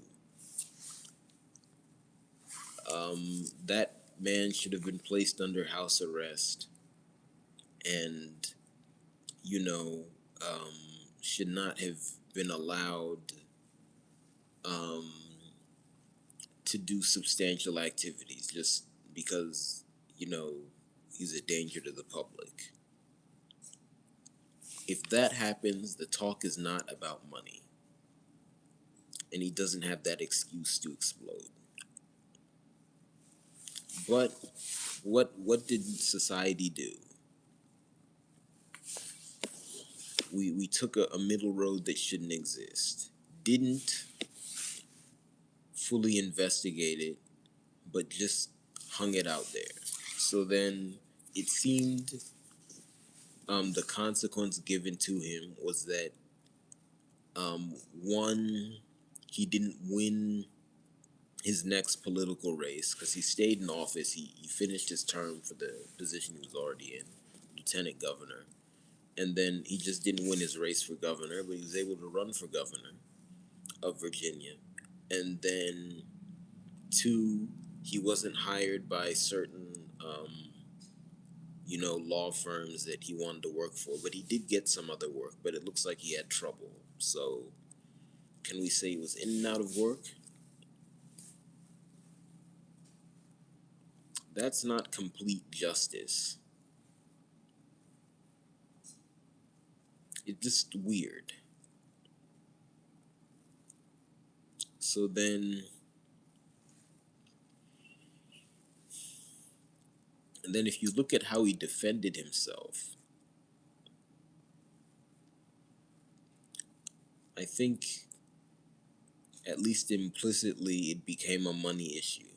that man should have been placed under house arrest and, you know, um, should not have been allowed um, to do substantial activities just because, you know, he's a danger to the public. If that happens, the talk is not about money, and he doesn't have that excuse to explode. But what did society do? We took a middle road that shouldn't exist. Didn't fully investigate it, but just hung it out there. So then it seemed the consequence given to him was that one, he didn't win his next political race because he stayed in office. He finished his term for the position he was already in, lieutenant governor. And then he just didn't win his race for governor, but he was able to run for governor of Virginia. And then two, he wasn't hired by certain, law firms that he wanted to work for, but he did get some other work, but it looks like he had trouble. So can we say he was in and out of work? That's not complete justice. It's just weird. So then, and then if you look at how he defended himself, I think at least implicitly it became a money issue.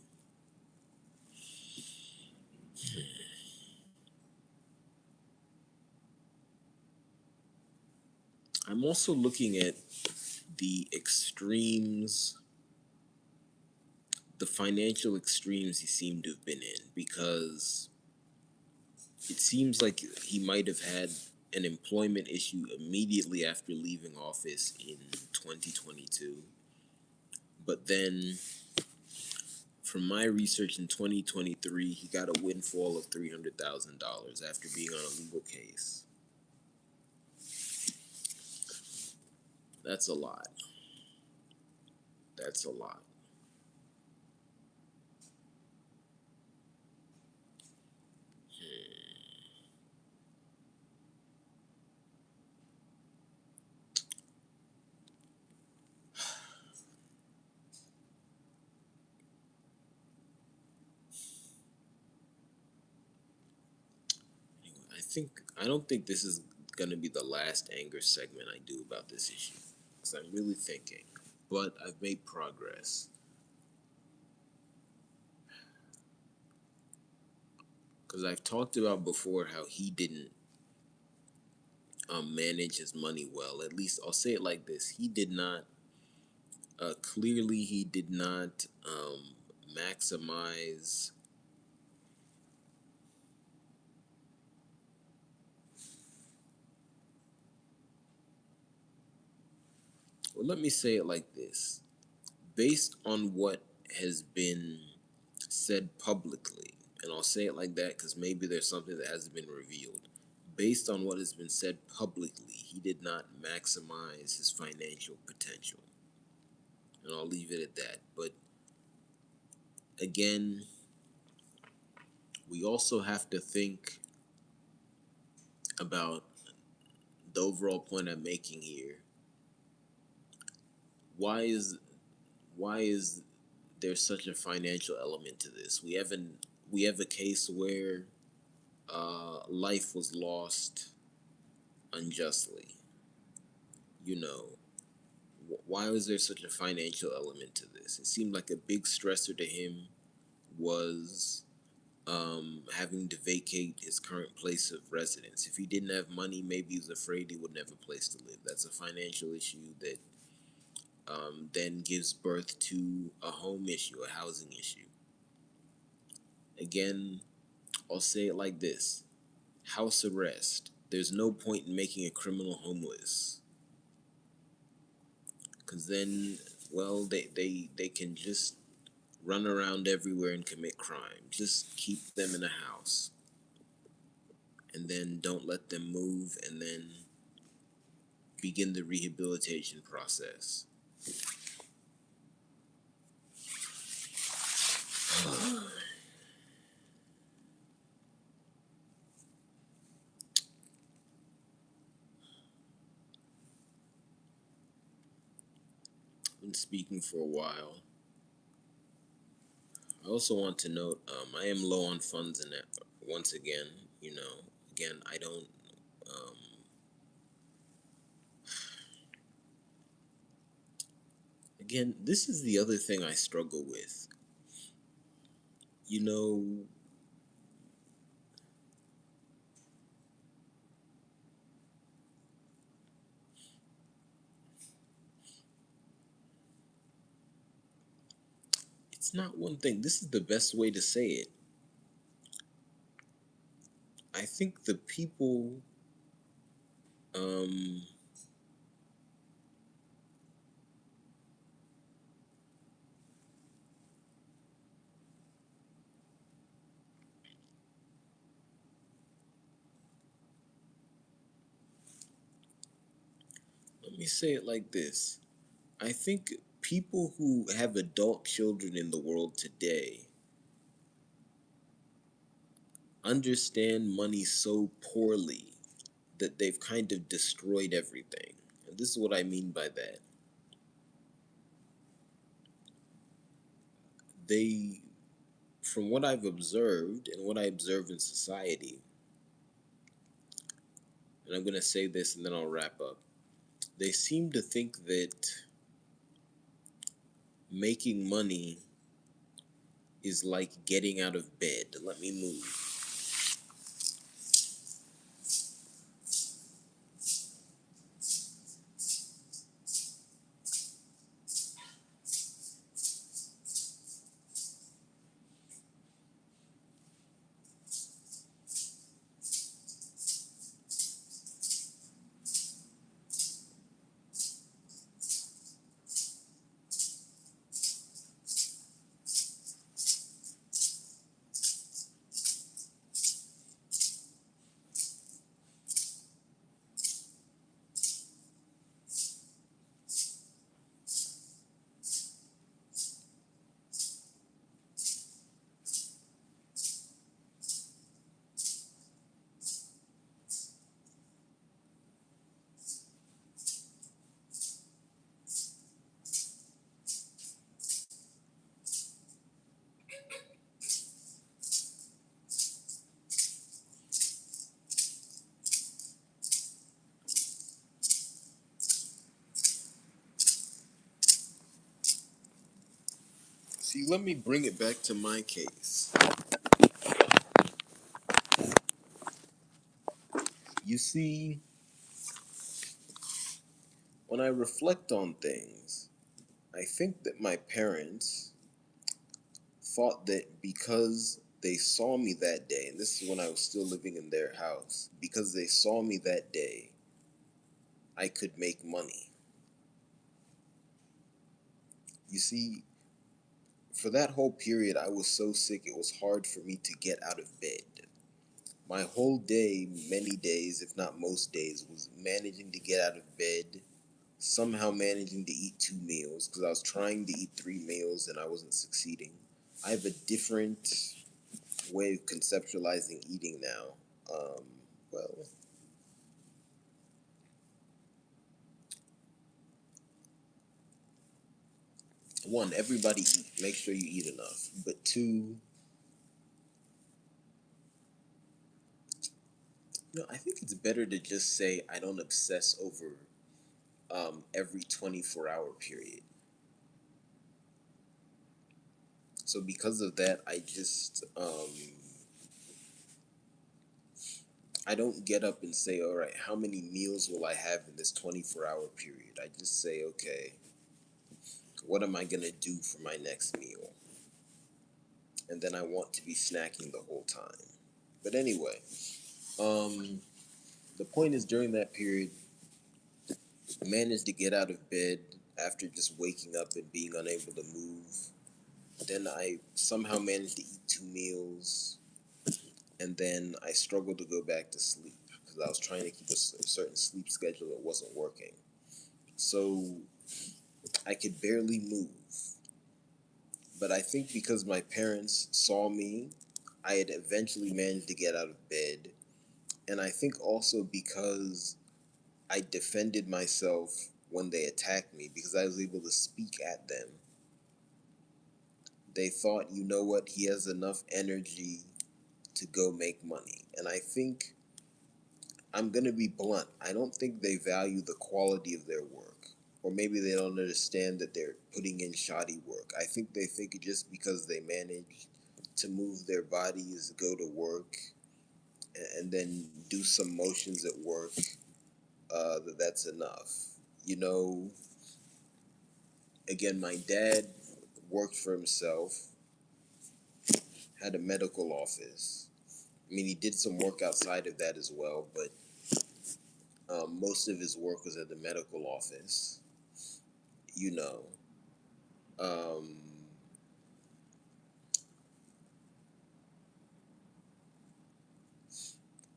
I'm also looking at the extremes, the financial extremes he seemed to have been in, because it seems like he might have had an employment issue immediately after leaving office in 2022. But then, from my research in 2023, he got a windfall of $300,000 after being on a legal case. That's a lot. That's a lot. Anyway, I don't think this is gonna be the last anger segment I do about this issue, because I'm really thinking. But I've made progress. Because I've talked about before how he didn't manage his money well. At least I'll say it like this: he did not. Clearly, he did not maximize. Well, let me say it like this: based on what has been said publicly, and I'll say it like that because maybe there's something that hasn't been revealed. Based on what has been said publicly, he did not maximize his financial potential, and I'll leave it at that. But Again, we also have to think about the overall point I'm making here. Why is why is there such a financial element to this? We have a case where life was lost unjustly. You know, why was there such a financial element to this? It seemed like a big stressor to him was having to vacate his current place of residence. If he didn't have money, maybe he was afraid he wouldn't have a place to live. That's a financial issue that then gives birth to a home issue, a housing issue. Again, I'll say it like this: house arrest. There's no point in making a criminal homeless, because then, well, they can just run around everywhere and commit crime. Just keep them in a house, and then don't let them move, and then begin the rehabilitation process. Been speaking for a while. I also want to note I am low on funds in that. Once again, again, I don't. Um, Again, this is the other thing I struggle with. You know, it's not one thing. This is the best way to say it. I think the people, um, let me say it like this. I think people who have adult children in the world today understand money so poorly that they've kind of destroyed everything. And this is what I mean by that. They, from what I've observed and what I observe in society, and I'm going to say this and then I'll wrap up, they seem to think that making money is like getting out of bed. Let me move. See, let me bring it back to my case. You see, when I reflect on things, I think that my parents thought that because they saw me that day, and this is when I was still living in their house, because they saw me that day, I could make money. You see, for that whole period, I was so sick it was hard for me to get out of bed. My whole day, many days, if not most days, was managing to get out of bed, somehow managing to eat 2 meals, because I was trying to eat 3 meals and I wasn't succeeding. I have a different way of conceptualizing eating now. Well, one, everybody eat. Make sure you eat enough. But two, I think it's better to just say I don't obsess over every 24-hour period. So because of that, I don't get up and say, all right, how many meals will I have in this 24-hour period? I just say, okay, what am I gonna do for my next meal? And then I want to be snacking the whole time. But anyway, um, the point is during that period, I managed to get out of bed after just waking up and being unable to move. Then I somehow managed to eat 2 meals, and then I struggled to go back to sleep because I was trying to keep a certain sleep schedule that wasn't working. So I could barely move. But I think because my parents saw me, I had eventually managed to get out of bed. And I think also because I defended myself when they attacked me, because I was able to speak at them, they thought, you know what, he has enough energy to go make money. And I think I'm going to be blunt. I don't think they value the quality of their work. Or maybe they don't understand that they're putting in shoddy work. I think they think just because they manage to move their bodies, go to work, and then do some motions at work, that's enough. You know, again, my dad worked for himself, had a medical office. I mean, he did some work outside of that as well, but most of his work was at the medical office. You know, um,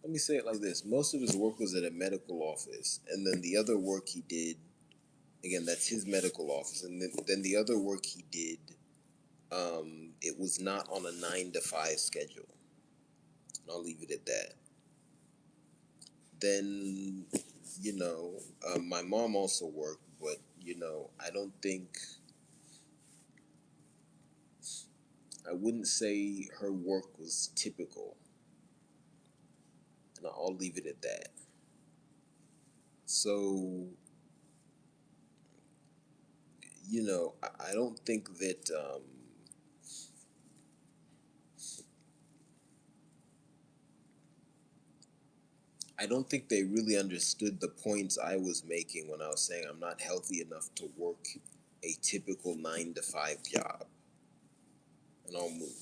let me say it like this: most of his work was at a medical office, and then the other work he did, again, that's his medical office, and then the other work he did, it was not on a 9 to 5 schedule. And I'll leave it at that. Then, my mom also worked, but I don't think I wouldn't say her work was typical, and I'll leave it at that. So, I don't think that I don't think they really understood the points I was making when I was saying I'm not healthy enough to work a typical 9 to 5 job, and I'll move.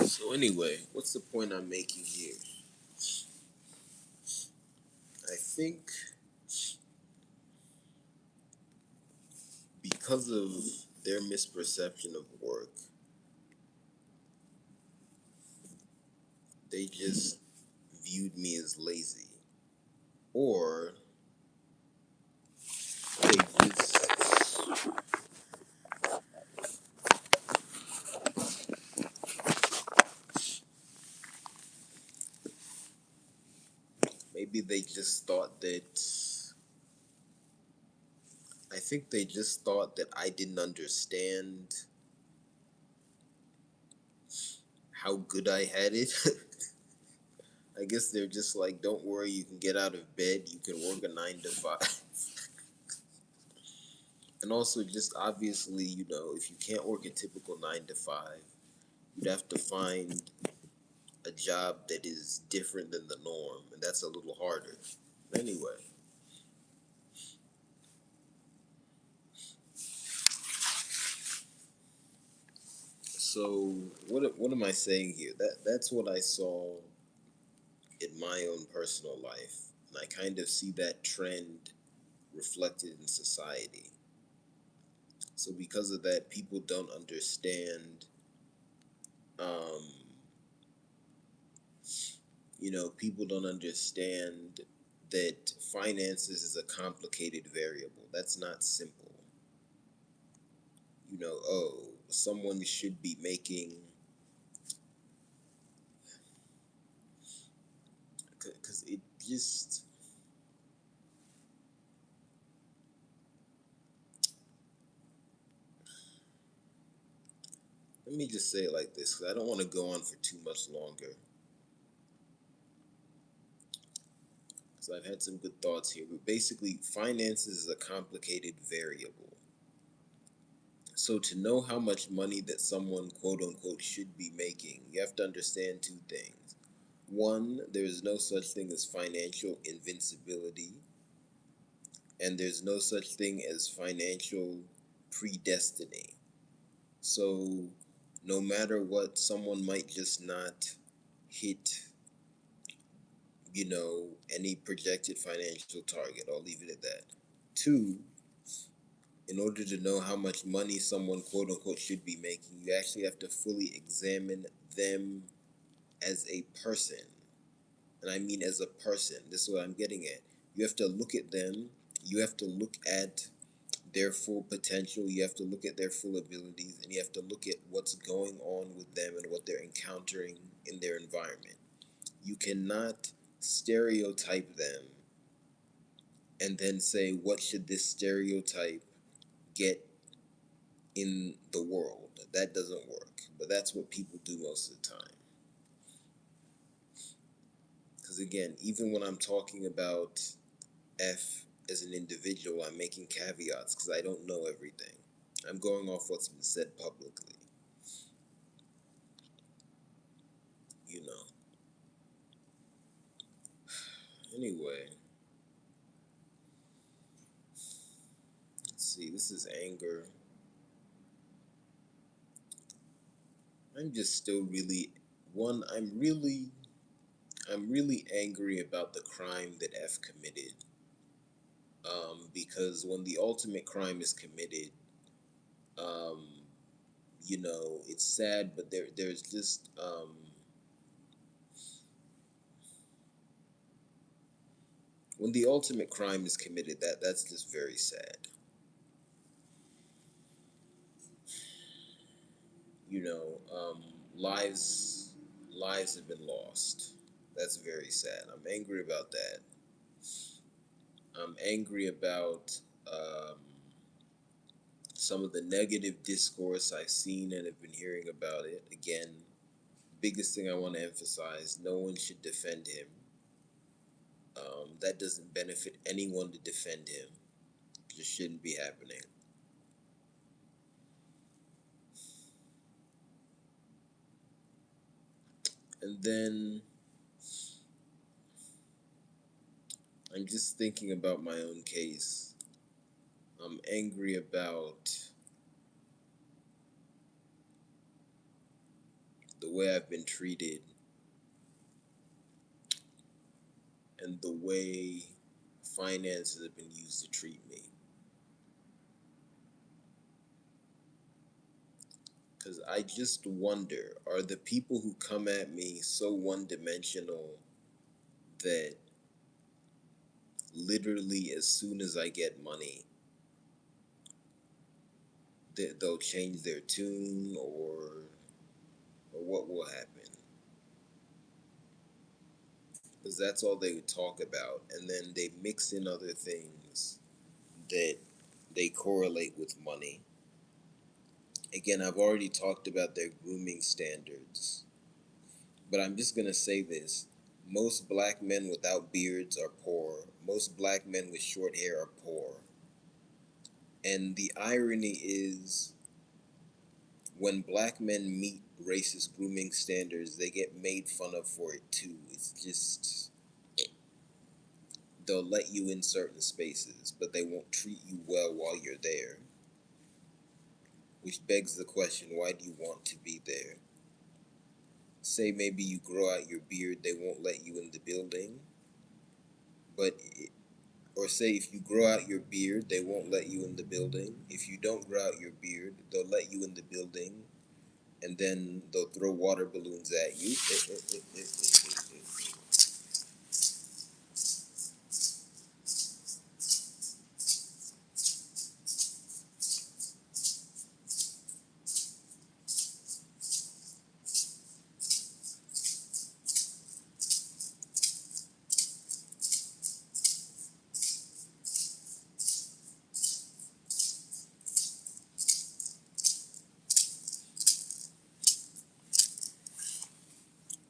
So anyway, what's the point I'm making here? I think because of their misperception of work, they just viewed me as lazy. Or they just maybe they just thought that I think they just thought that I didn't understand how good I had it. I guess they're just like, don't worry, you can get out of bed, you can work a 9 to 5. And also, just obviously, if you can't work a typical 9 to 5, you'd have to find a job that is different than the norm, and that's a little harder. Anyway, so what am I saying here? That's what I saw in my own personal life, and I kind of see that trend reflected in society. So because of that, people don't understand. Um, people don't understand that finances is a complicated variable. That's not simple. Oh, someone should be making, because it just, let me just say it like this, because I don't want to go on for too much longer, because I've had some good thoughts here. But basically, finances is a complicated variable. So to know how much money that someone quote unquote should be making, you have to understand two things. One, there is no such thing as financial invincibility, and there's no such thing as financial predestiny. So no matter what, someone might just not hit, any projected financial target. I'll leave it at that. Two, in order to know how much money someone quote unquote should be making, you actually have to fully examine them as a person. And I mean as a person. This is what I'm getting at. You have to look at them, you have to look at their full potential, you have to look at their full abilities, and you have to look at what's going on with them and what they're encountering in their environment. You cannot stereotype them and then say, what should this stereotype get in the world? That doesn't work. But that's what people do most of the time. Because again, even when I'm talking about F as an individual, I'm making caveats because I don't know everything. I'm going off what's been said publicly. You know. Anyway, let's see. This is anger. I'm just still really one. I'm really angry about the crime that F committed. Because when the ultimate crime is committed, um, it's sad, but there's just when the ultimate crime is committed, that's just very sad. You know, lives have been lost. That's very sad. I'm angry about that. I'm angry about some of the negative discourse I've seen and have been hearing about it. Again, biggest thing I want to emphasize: no one should defend him. That doesn't benefit anyone to defend him. It just shouldn't be happening. And then I'm just thinking about my own case. I'm angry about the way I've been treated and the way finances have been used to treat me. Because I just wonder, are the people who come at me so one dimensional that literally as soon as I get money, they'll change their tune, or what will happen? Because that's all they would talk about. And then they mix in other things that they correlate with money. Again, I've already talked about their grooming standards, but I'm just going to say this. Most black men without beards are poor. Most black men with short hair are poor. And the irony is, when black men meet racist grooming standards, they get made fun of for it too. It's just, they'll let you in certain spaces, but they won't treat you well while you're there. Which begs the question, why do you want to be there? Say maybe you grow out your beard, they won't let you in the building. But, or say if you grow out your beard, they won't let you in the building. If you don't grow out your beard, they'll let you in the building, and then they'll throw water balloons at you.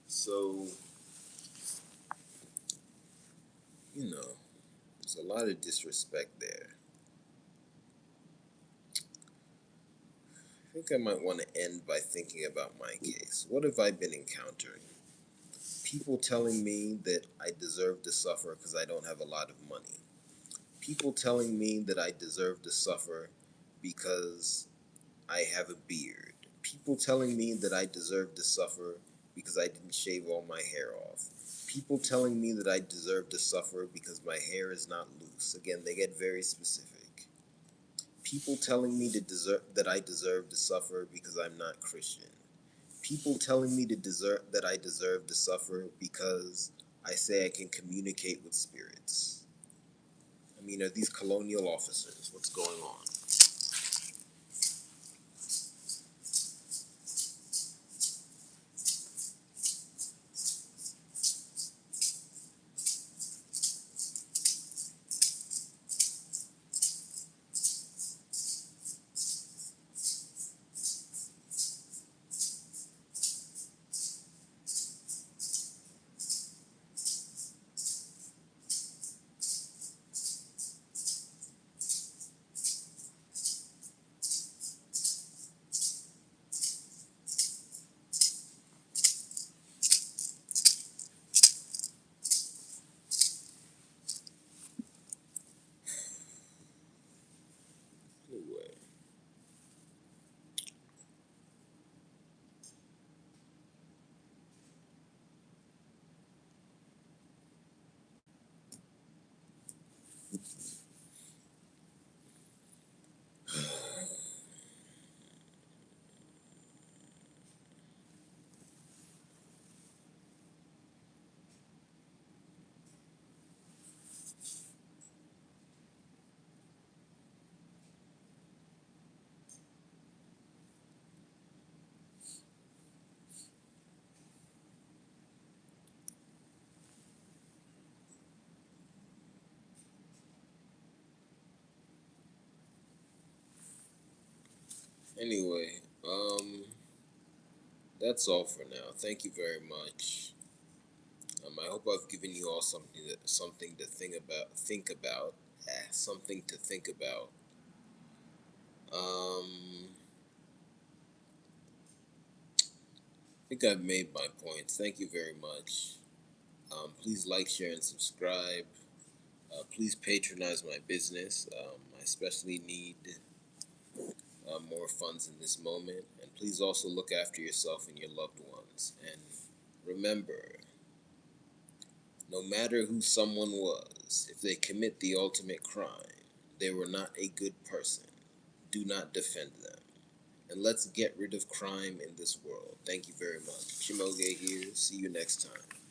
So, there's a lot of disrespect there. I think I might want to end by thinking about my case. What have I been encountering? People telling me that I deserve to suffer because I don't have a lot of money. People telling me that I deserve to suffer because I have a beard. People telling me that I deserve to suffer because I didn't shave all my hair off. People telling me that I deserve to suffer because my hair is not loose. Again, they get very specific. People telling me that I deserve to suffer because I'm not Christian. People telling me that I deserve to suffer because I say I can communicate with spirits. I mean, are these colonial officers? What's going on? Anyway, anyway, that's all for now. Thank you very much. I hope I've given you all something to think about. Something to think about. I think I've made my points. Thank you very much. Please like, share, and subscribe. Please patronize my business. I especially need more funds in this moment. And please also look after yourself and your loved ones. And remember, no matter who someone was, if they commit the ultimate crime, they were not a good person. Do not defend them. and let's get rid of crime in this world. Thank you very much. Shimoge here. See you next time.